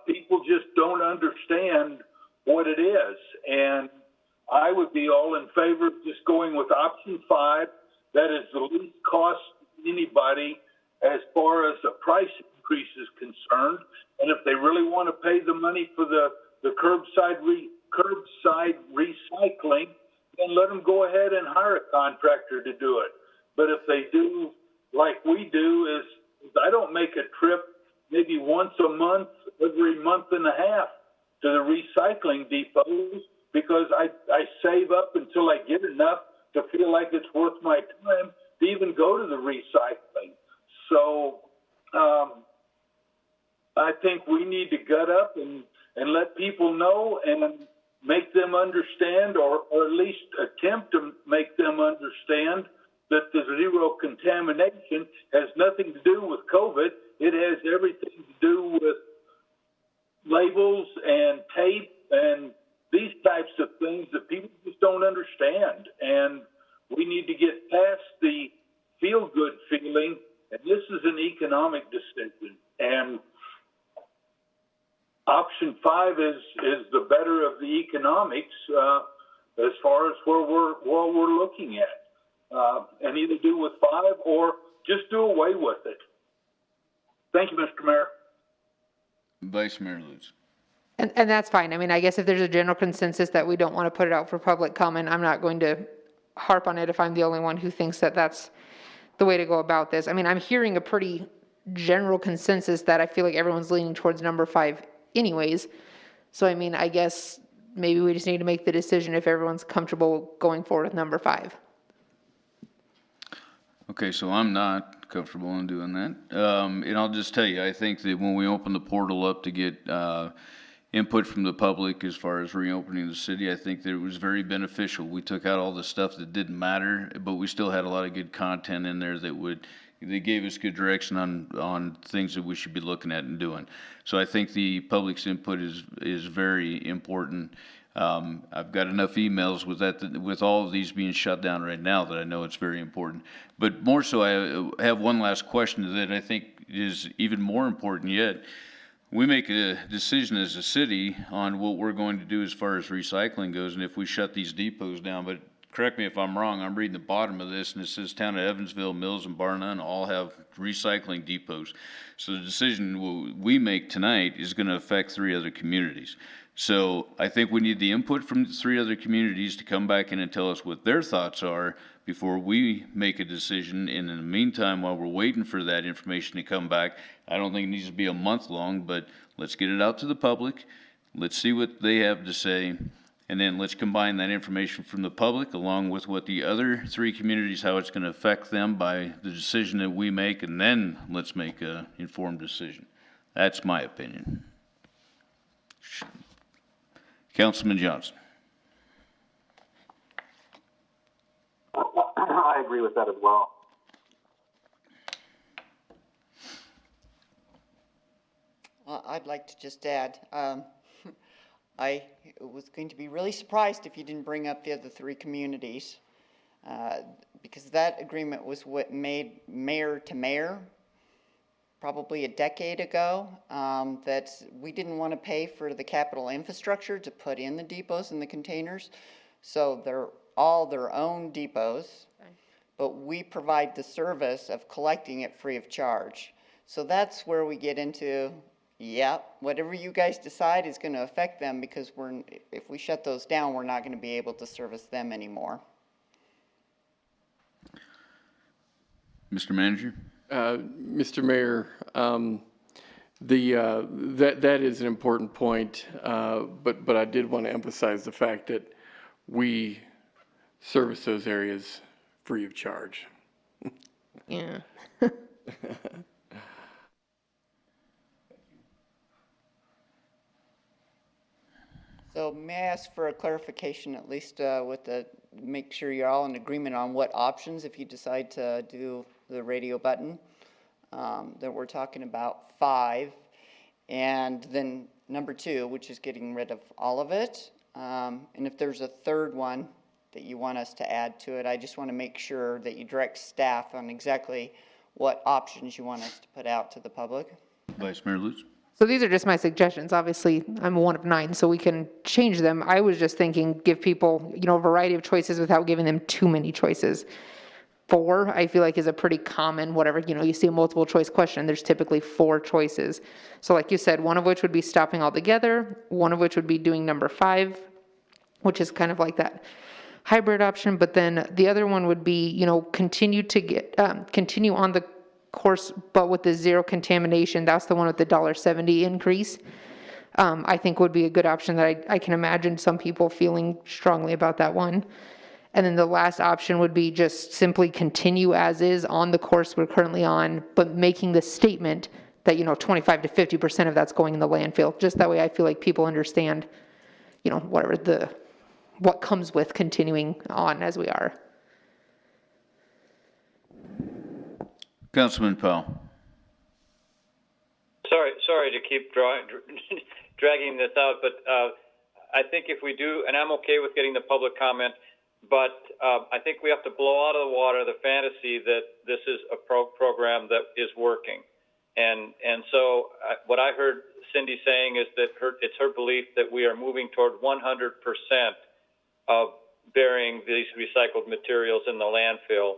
Speaker 7: People just don't understand what it is. And I would be all in favor of just going with option 5. That is the least cost to anybody as far as the price increase is concerned. And if they really want to pay the money for the curbside recycling, then let them go ahead and hire a contractor to do it. But if they do like we do, is I don't make a trip maybe once a month, every month and a half to the recycling depots, because I save up until I get enough to feel like it's worth my time to even go to the recycling. So I think we need to gut up and let people know and make them understand, or at least attempt to make them understand that the zero contamination has nothing to do with COVID. It has everything to do with labels and tape and these types of things that people just don't understand. And we need to get past the feel-good feeling, and this is an economic decision. And option 5 is the better of the economics as far as what we're looking at. And either do with 5 or just do away with it. Thank you, Mr. Mayor.
Speaker 1: Vice Mayor Lutz.
Speaker 3: And that's fine. I mean, I guess if there's a general consensus that we don't want to put it out for public comment, I'm not going to harp on it if I'm the only one who thinks that that's the way to go about this. I mean, I'm hearing a pretty general consensus that I feel like everyone's leaning towards number 5 anyways. So, I mean, I guess maybe we just need to make the decision if everyone's comfortable going forward with number 5.
Speaker 1: Okay, so I'm not comfortable in doing that. And I'll just tell you, I think that when we open the portal up to get input from the public as far as reopening the city, I think that it was very beneficial. We took out all the stuff that didn't matter, but we still had a lot of good content in there they gave us good direction on things that we should be looking at and doing. So I think the public's input is very important. I've got enough emails with all of these being shut down right now that I know it's very important. But more so, I have one last question that I think is even more important yet. We make a decision as a city on what we're going to do as far as recycling goes, and if we shut these depots down. But correct me if I'm wrong, I'm reading the bottom of this, and it says town of Evansville, Mills, and Bar None all have recycling depots. So the decision we make tonight is going to affect 3 other communities. So I think we need the input from the 3 other communities to come back in and tell us what their thoughts are before we make a decision. And in the meantime, while we're waiting for that information to come back, I don't think it needs to be a month long, but let's get it out to the public. Let's see what they have to say. And then let's combine that information from the public along with what the other 3 communities, how it's going to affect them by the decision that we make. And then let's make an informed decision. That's my opinion. Councilman Johnson.
Speaker 8: I agree with that as well.
Speaker 13: I'd like to just add, I was going to be really surprised if you didn't bring up the other 3 communities, because that agreement was what made mayor to mayor probably a decade ago, that we didn't want to pay for the capital infrastructure to put in the depots and the containers. So they're all their own depots, but we provide the service of collecting it free of charge. So that's where we get into, yeah, whatever you guys decide is going to affect them, because if we shut those down, we're not going to be able to service them anymore.
Speaker 1: Mr. Manager?
Speaker 2: Mr. Mayor, that is an important point, but I did want to emphasize the fact that we service those areas free of charge.
Speaker 3: Yeah.
Speaker 13: So may I ask for a clarification, at least make sure you're all in agreement on what options, if you decide to do the radio button, that we're talking about 5, and then number 2, which is getting rid of all of it. And if there's a third one that you want us to add to it, I just want to make sure that you direct staff on exactly what options you want us to put out to the public.
Speaker 1: Vice Mayor Lutz?
Speaker 3: So these are just my suggestions. Obviously, I'm one of 9, so we can change them. I was just thinking, give people, a variety of choices without giving them too many choices. 4, I feel like, is a pretty common, whatever, you see a multiple choice question, there's typically 4 choices. So like you said, one of which would be stopping altogether, one of which would be doing number 5, which is kind of like that hybrid option, but then the other one would be, continue on the course, but with the 0 contamination. That's the one with the $1.70 increase. I think would be a good option that I can imagine some people feeling strongly about that one. And then the last option would be just simply continue as is on the course we're currently on, but making the statement that, 25 to 50% of that's going in the landfill. Just that way I feel like people understand, what comes with continuing on as we are.
Speaker 1: Councilman Powell?
Speaker 11: Sorry to keep dragging this out, but I think if we do, and I'm okay with getting the public comment, but I think we have to blow out of the water the fantasy that this is a program that is working. And so what I heard Cindy saying is that it's her belief that we are moving toward 100% of burying these recycled materials in the landfill.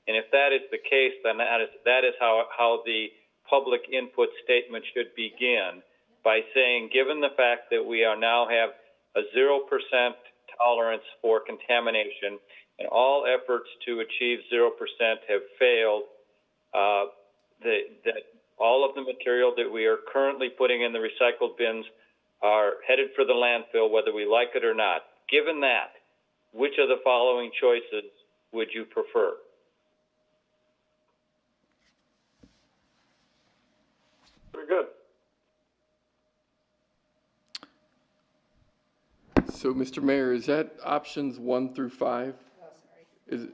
Speaker 11: And if that is the case, then that is how the public input statement should begin, by saying, given the fact that we now have a 0% tolerance for contamination and all efforts to achieve 0% have failed, that all of the material that we are currently putting in the recycled bins are headed for the landfill, whether we like it or not. Given that, which of the following choices would you prefer?
Speaker 6: Very good.
Speaker 2: So, Mr. Mayor, is that options 1 through 5?
Speaker 3: Oh, sorry.
Speaker 2: Is it,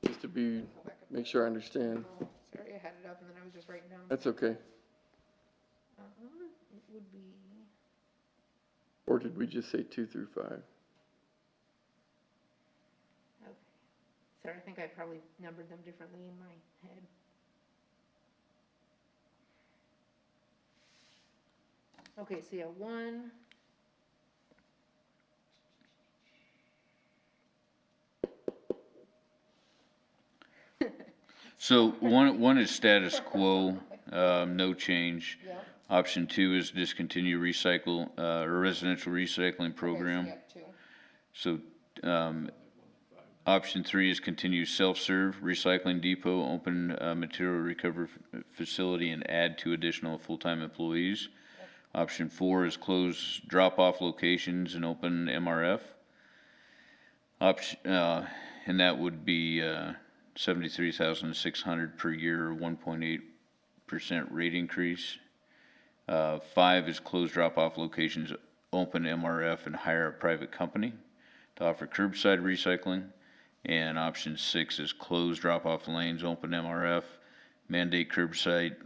Speaker 2: just to make sure I understand.
Speaker 3: Oh, sorry, I had it up and then I was just writing down.
Speaker 2: That's okay.
Speaker 3: It would be.
Speaker 2: Or did we just say 2 through 5?
Speaker 3: Okay. Sorry, I think I probably numbered them differently in my head. Okay, so yeah, 1.
Speaker 1: So one is status quo, no change.
Speaker 3: Yeah.
Speaker 1: Option 2 is discontinue recycle, or residential recycling program.
Speaker 3: Okay, so yeah, 2.
Speaker 1: So, option 3 is continue self-serve recycling depot, open material recovery facility, and add 2 additional full-time employees. Yep. Option 4 is close drop-off locations and open MRF. And that would be 73,600 per year, 1.8% rate increase. 5 is close drop-off locations, open MRF, and hire a private company to offer curbside recycling. And option 6 is close drop-off lanes, open MRF, mandate curbside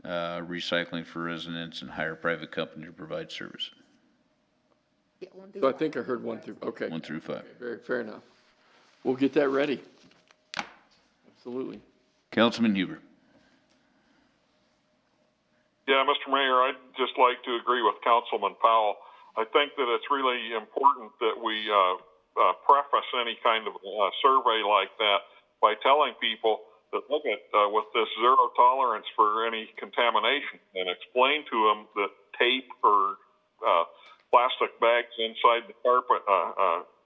Speaker 1: recycling for residents, and hire a private company to provide service.
Speaker 3: Yeah, 1 through
Speaker 2: So I
Speaker 3: 5.
Speaker 2: think I heard 1 through, okay.
Speaker 1: 1 through 5.
Speaker 2: Very fair enough. We'll get that ready. Absolutely.
Speaker 1: Councilman Huber.
Speaker 12: Yeah, Mr. Mayor, I'd just like to agree with Councilman Powell. I think that it's really important that we preface any kind of survey like that by telling people that look at with this zero tolerance for any contamination, and explain to them that tape or plastic bags inside the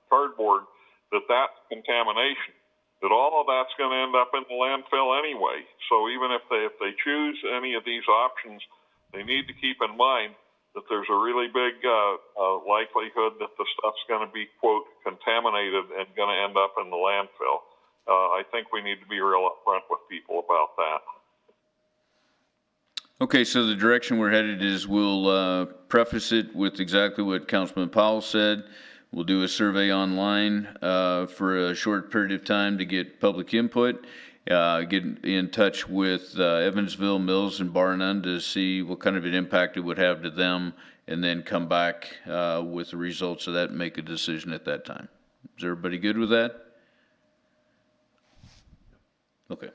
Speaker 12: cardboard, that's contamination. That all of that's going to end up in the landfill anyway. So even if they choose any of these options, they need to keep in mind that there's a really big likelihood that the stuff's going to be, quote, contaminated and going to end up in the landfill. I think we need to be real upfront with people about that.
Speaker 1: Okay, so the direction we're headed is we'll preface it with exactly what Councilman Powell said. We'll do a survey online for a short period of time to get public input, get in touch with Evansville, Mills, and Bar None to see what kind of an impact it would have to them, and then come back with the results of that and make a decision at that time. Is everybody good with that? Okay.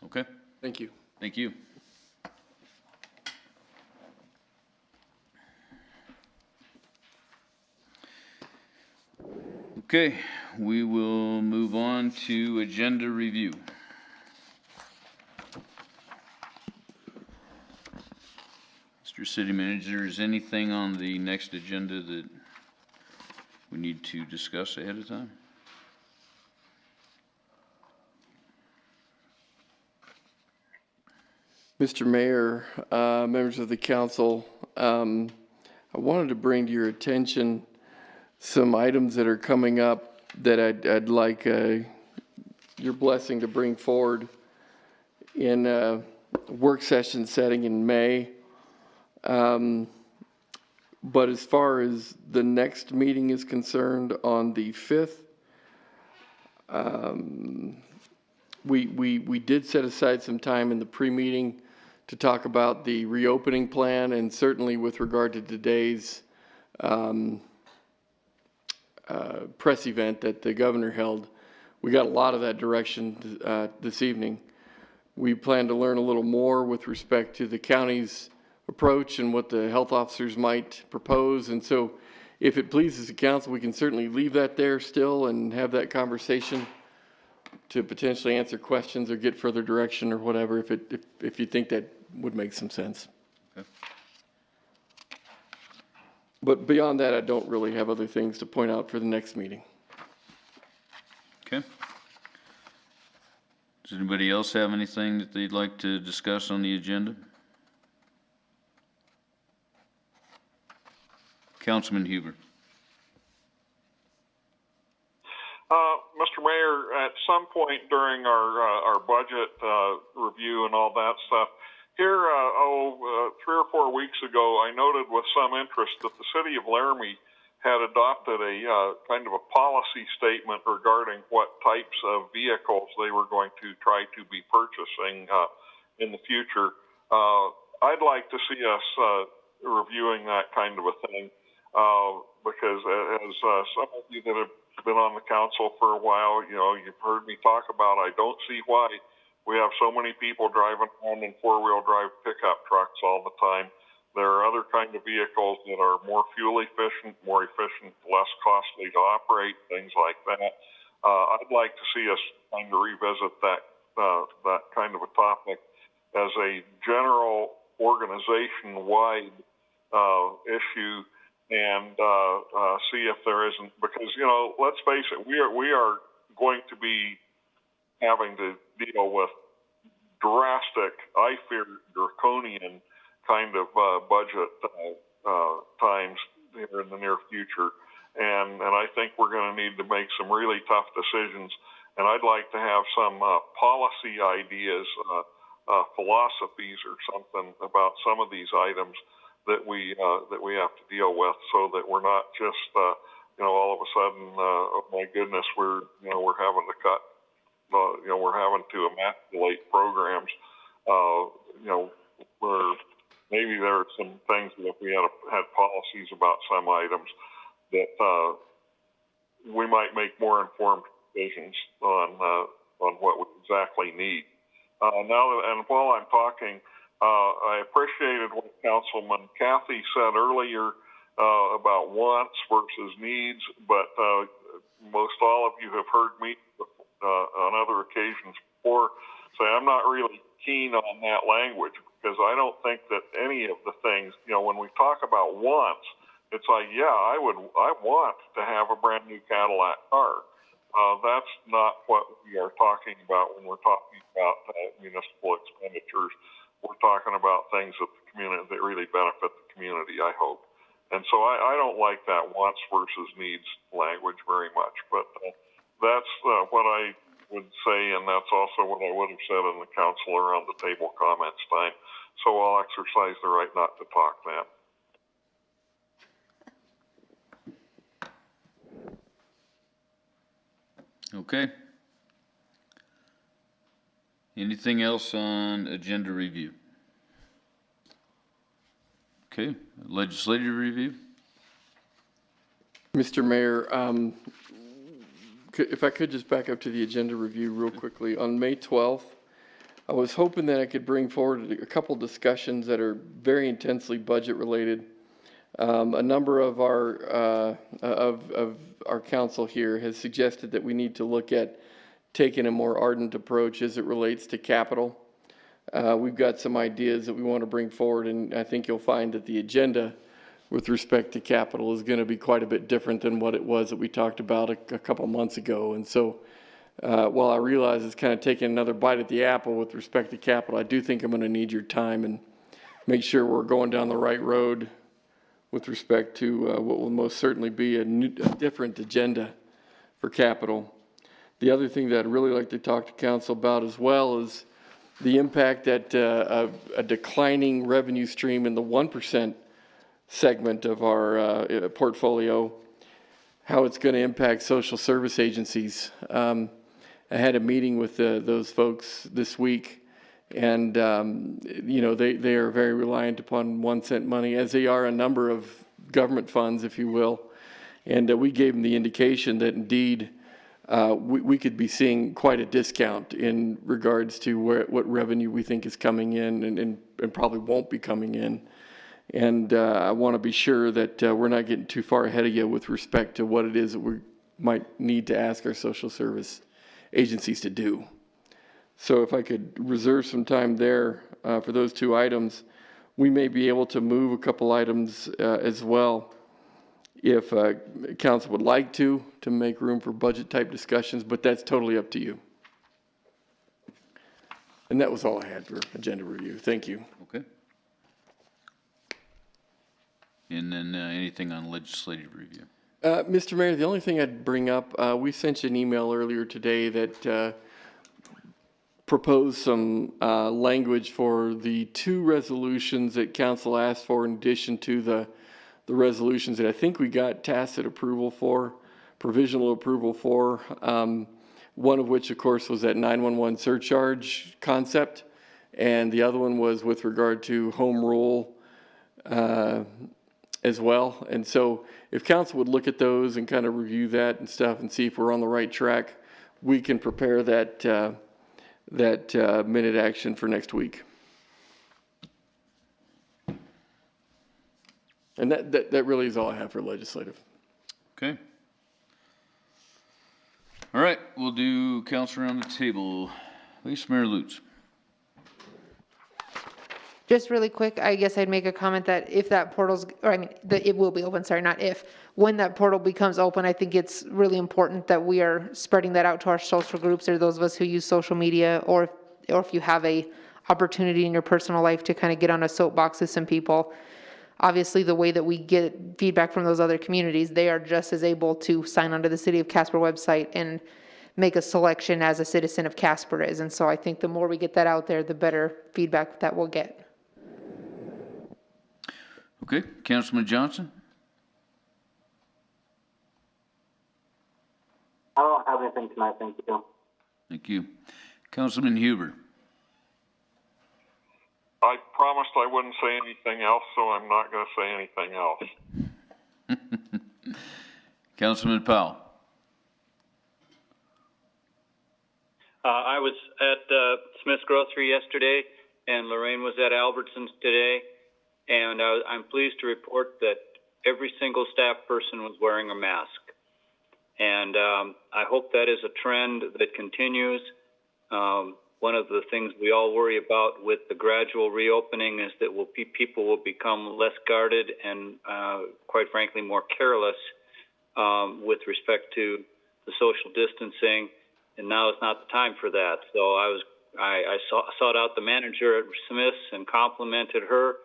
Speaker 1: Okay.
Speaker 2: Thank you.
Speaker 1: Thank you. Okay, we will move on to agenda review. Mr. City Manager, is anything on the next agenda that we need to discuss ahead of time?
Speaker 2: Mr. Mayor, members of the council, I wanted to bring to your attention some items that are coming up that I'd like your blessing to bring forward in a work session setting in May. But as far as the next meeting is concerned, on the 5th, we did set aside some time in the pre-meeting to talk about the reopening plan, and certainly with regard to today's press event that the governor held, we got a lot of that direction this evening. We plan to learn a little more with respect to the county's approach and what the health officers might propose. And so if it pleases the council, we can certainly leave that there still and have that conversation to potentially answer questions or get further direction or whatever, if you think that would make some sense.
Speaker 1: Okay.
Speaker 2: But beyond that, I don't really have other things to point out for the next meeting.
Speaker 1: Okay. Does anybody else have anything that they'd like to discuss on the agenda? Councilman Huber.
Speaker 12: Mr. Mayor, at some point during our budget review and all that stuff, here, 3 or 4 weeks ago, I noted with some interest that the city of Laramie had adopted a kind of a policy statement regarding what types of vehicles they were going to try to be purchasing in the future. I'd like to see us reviewing that kind of a thing because as some of you that have been on the council for a while, you know, you've heard me talk about, I don't see why we have so many people driving around in four-wheel drive pickup trucks all the time. There are other kind of vehicles that are more fuel efficient, more efficient, less costly to operate, things like that. I'd like to see us kind of revisit that kind of a topic as a general organization-wide issue, and see if there isn't, because, you know, let's face it, we are going to be having to deal with drastic, I fear, draconian kind of budget times here in the near future, and I think we're going to need to make some really tough decisions, and I'd like to have some policy ideas, philosophies or something about some of these items that we have to deal with, so that we're not just you know, all of a sudden, oh my goodness, we're having to cut, we're having to emasculate programs. You know, where maybe there are some things that if we had policies about some items that we might make more informed decisions on what we exactly need. And while I'm talking, I appreciated what Councilman Cathy said earlier about wants versus needs, but most all of you have heard me on other occasions before I'm not really keen on that language, because I don't think that any of the things, when we talk about wants, it's like, yeah, I want to have a brand new Cadillac car. That's not what we are talking about when we're talking about municipal expenditures. We're talking about things that that really benefit the community, I hope. And so I don't like that wants versus needs language very much, but that's what I would say, and that's also what I would have said in the council around the table comments time. So I'll exercise the right not to talk then.
Speaker 1: Okay. Anything else on agenda review? Okay, legislative review?
Speaker 2: Mr. Mayor, if I could just back up to the agenda review real quickly. On May 12th, I was hoping that I could bring forward a couple discussions that are very intensely budget related. A number of our council here has suggested that we need to look at taking a more ardent approach as it relates to capital. We've got some ideas that we want to bring forward, and I think you'll find that the agenda with respect to capital is going to be quite a bit different than what it was that we talked about a couple months ago. And so while I realize it's kind of taking another bite at the apple with respect to capital, I do think I'm going to need your time and make sure we're going down the right road with respect to what will most certainly be a different agenda for capital. The other thing that I'd really like to talk to council about as well is the impact that a declining revenue stream in the 1% segment of our portfolio, how it's going to impact social service agencies. I had a meeting with those folks this week, and they are very reliant upon 1 cent money, as they are a number of government funds, if you will. And we gave them the indication that indeed we could be seeing quite a discount in regards to what revenue we think is coming in and probably won't be coming in. And I want to be sure that we're not getting too far ahead of you with respect to what it is that we might need to ask our social service agencies to do. So if I could reserve some time there for those two items, we may be able to move a couple items as well if council would like to make room for budget type discussions, but that's totally up to you. And that was all I had for agenda review. Thank you.
Speaker 1: Okay. And then anything on legislative review?
Speaker 2: Mr. Mayor, the only thing I'd bring up, we sent you an email earlier today that proposed some language for the two resolutions that council asked for in addition to the resolutions that I think we got tacit approval for, provisional approval for, one of which, of course, was that 911 surcharge concept, and the other one was with regard to home rule as well. And so if council would look at those and kind of review that and stuff and see if we're on the right track, we can prepare that minute action for next week. And that really is all I have for legislative.
Speaker 1: Okay. All right, we'll do council around the table. Vice Mayor Lutz.
Speaker 3: Just really quick, I guess I'd make a comment that if that portal's, or I mean, it will be open, sorry, not if. When that portal becomes open, I think it's really important that we are spreading that out to our social groups or those of us who use social media, or if you have a opportunity in your personal life to kind of get on a soapbox with some people. Obviously, the way that we get feedback from those other communities, they are just as able to sign onto the City of Casper website and make a selection as a citizen of Casper is. And so I think the more we get that out there, the better feedback that we'll get.
Speaker 1: Okay, Councilman Johnson?
Speaker 14: I don't have anything tonight, thank you.
Speaker 1: Thank you. Councilman Huber?
Speaker 12: I promised I wouldn't say anything else, so I'm not going to say anything else.
Speaker 1: Councilman Powell?
Speaker 11: I was at Smith's Grocery yesterday, and Lorraine was at Albertsons today, and I'm pleased to report that every single staff person was wearing a mask. And I hope that is a trend that continues. one of the things we all worry about with the gradual reopening is that people will become less guarded and, quite frankly, more careless with respect to the social distancing. And now is not the time for that. So I sought out the manager at Smith's and complimented her,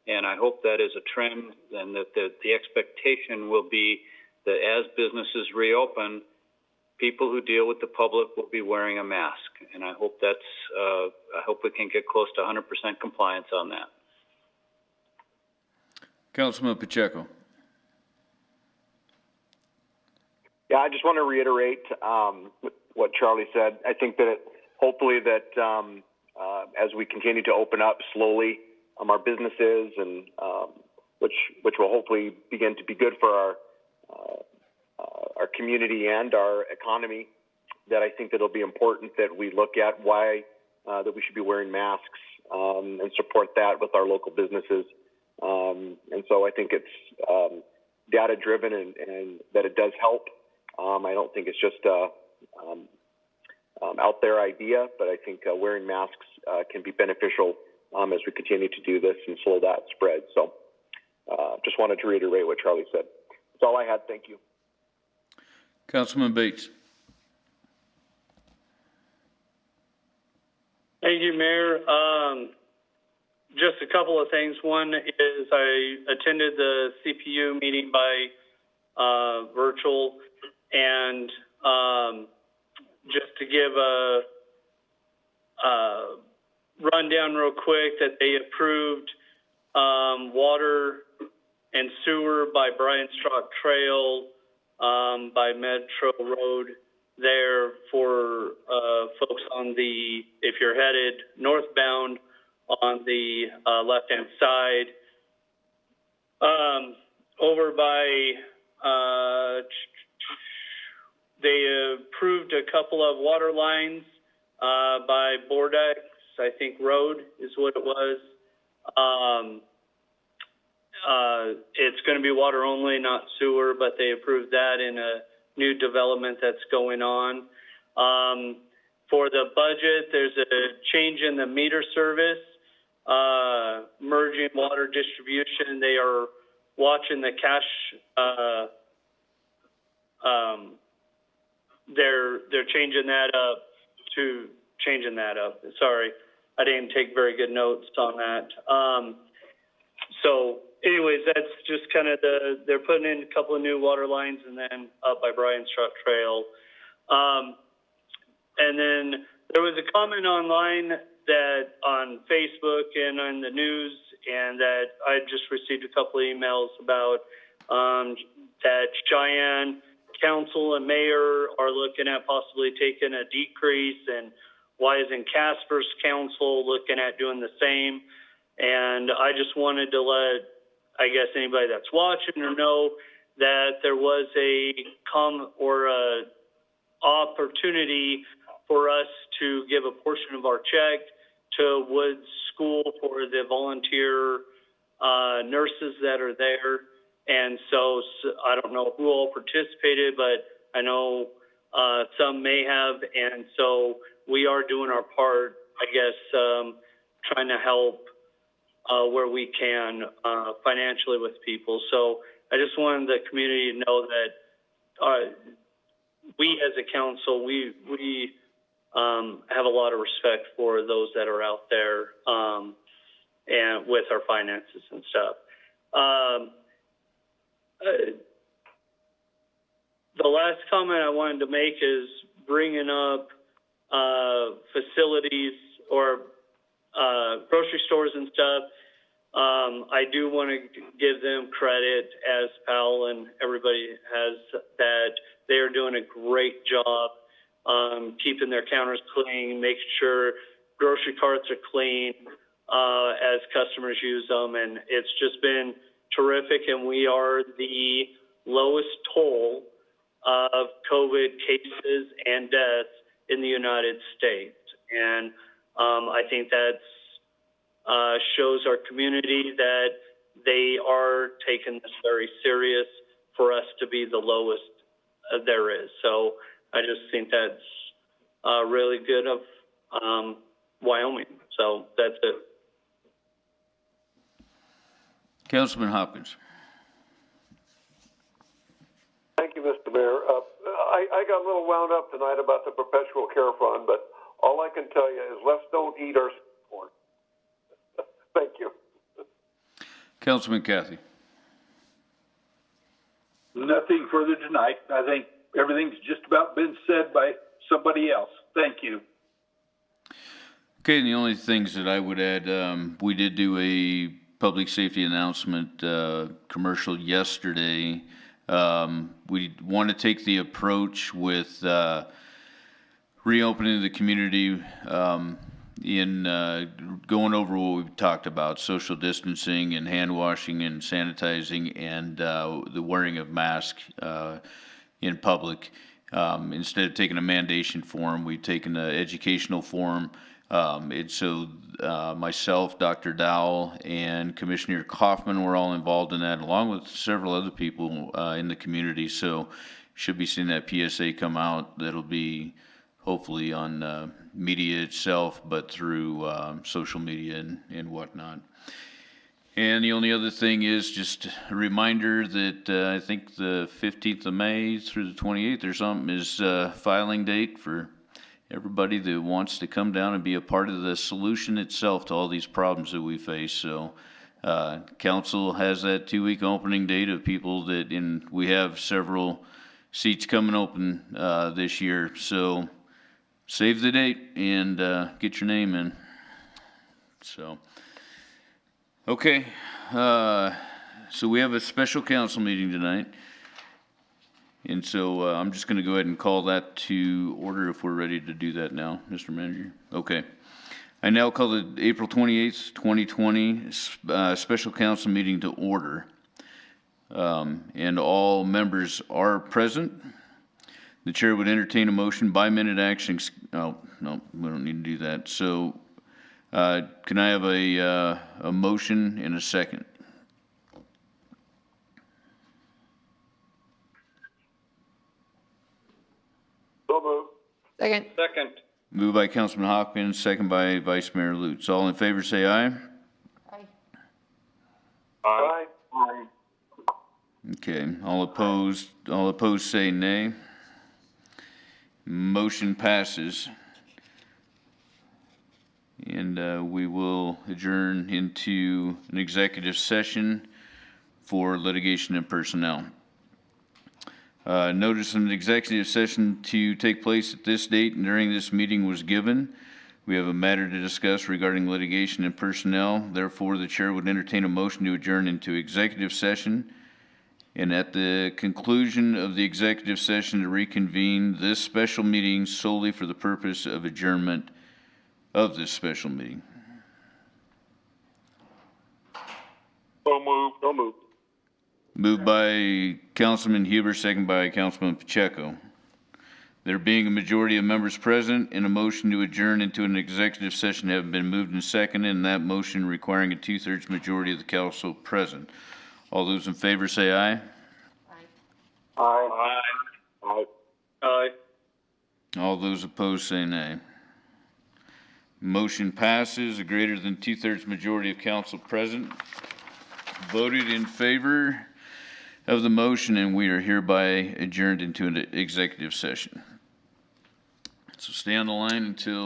Speaker 11: and I hope that is a trend, and that the expectation will be that as businesses reopen, people who deal with the public will be wearing a mask. And I hope I hope we can get close to 100% compliance on that.
Speaker 1: Councilman Pacheco.
Speaker 15: Yeah, I just want to reiterate what Charlie said. I think that hopefully that as we continue to open up slowly, our businesses and which will hopefully begin to be good for our community and our economy, that I think that it'll be important that we look at why that we should be wearing masks and support that with our local businesses. And so I think it's data driven and that it does help. I don't think it's just out there idea, but I think wearing masks can be beneficial as we continue to do this and slow that spread. So just wanted to reiterate what Charlie said. That's all I had. Thank you.
Speaker 1: Councilman Bates.
Speaker 5: Thank you, Mayor. Just a couple of things. One is I attended the CPU meeting by virtual, and just to give a rundown real quick, that they approved water and sewer by Bryan Strock Trail, by Metro Road there for folks on if you're headed northbound on the left-hand side. Over by, they approved a couple of water lines by Bordex, I think Road is what it was. It's going to be water only, not sewer, but they approved that in a new development that's going on. For the budget, there's a change in the meter service, merging water distribution. They are watching the cash. They're changing that up. Sorry, I didn't take very good notes on that. So anyways, that's just kind of they're putting in a couple of new water lines and then up by Bryan Strock Trail. And then there was a comment online that on Facebook and on the news, and that I just received a couple of emails about that Cheyenne Council and Mayor are looking at possibly taking a decrease, and why isn't Casper's Council looking at doing the same? And I just wanted to let, I guess, anybody that's watching or know that there was a opportunity for us to give a portion of our check to Woods School for the volunteer nurses that are there. And so I don't know who all participated, but I know some may have. And so we are doing our part, I guess, trying to help where we can financially with people. So I just wanted the community to know that we as a council, we have a lot of respect for those that are out there and with our finances and stuff. The last comment I wanted to make is bringing up facilities or grocery stores and stuff. I do want to give them credit, as Powell and everybody has, that they are doing a great job keeping their counters clean, making sure grocery carts are clean as customers use them. And it's just been terrific. And we are the lowest toll of COVID cases and deaths in the United States. And I think that shows our community that they are taking this very serious for us to be the lowest there is. So I just think that's really good of Wyoming. So that's it.
Speaker 1: Councilman Hopkins.
Speaker 6: Thank you, Mr. Mayor. I got a little wound up tonight about the perpetual care fund, but all I can tell you is let's don't eat our corn. Thank you.
Speaker 1: Councilman Cathy.
Speaker 7: Nothing further tonight. I think everything's just about been said by somebody else. Thank you.
Speaker 1: Okay, and the only things that I would add, we did do a public safety announcement commercial yesterday. We want to take the approach with reopening the community in going over what we've talked about, social distancing and hand washing and sanitizing and the wearing of masks in public. Instead of taking a mandation form, we've taken an educational form. And so myself, Dr. Dowell, and Commissioner Kaufman were all involved in that, along with several other people in the community. So should be seeing that PSA come out. That'll be hopefully on media itself, but through social media and whatnot. And the only other thing is just a reminder that I think the 15th of May through the 28th or something is filing date for everybody that wants to come down and be a part of the solution itself to all these problems that we face. So council has that 2-week opening date of people that we have several seats coming open this year. So save the date and get your name in. So, okay. So we have a special council meeting tonight. And so I'm just going to go ahead and call that to order if we're ready to do that now, Mr. Manager. Okay. I now call the April 28th, 2020 special council meeting to order. And all members are present. The chair would entertain a motion by minute action. Oh, no, we don't need to do that. So can I have a motion and a second?
Speaker 6: So moved.
Speaker 3: Second.
Speaker 11: Second.
Speaker 1: Moved by Councilman Hopkins, second by Vice Mayor Lutz. All in favor say aye.
Speaker 3: Aye.
Speaker 6: Aye.
Speaker 1: Okay, all opposed say nay. Motion passes. And we will adjourn into an executive session for litigation and personnel. Notice of an executive session to take place at this date and during this meeting was given. We have a matter to discuss regarding litigation and personnel. Therefore, the chair would entertain a motion to adjourn into executive session. And at the conclusion of the executive session to reconvene this special meeting solely for the purpose of adjournment of this special meeting.
Speaker 12: So moved.
Speaker 6: So moved.
Speaker 1: Moved by Councilman Huber, second by Councilman Pacheco. There being a majority of members present and a motion to adjourn into an executive session have been moved and seconded, and that motion requiring a 2/3 majority of the council present. All those in favor say aye.
Speaker 6: Aye. Aye.
Speaker 11: Aye. Aye.
Speaker 1: All those opposed say nay. Motion passes. A greater than 2/3 majority of council present voted in favor of the motion, and we are hereby adjourned into an executive session. So stay on the line until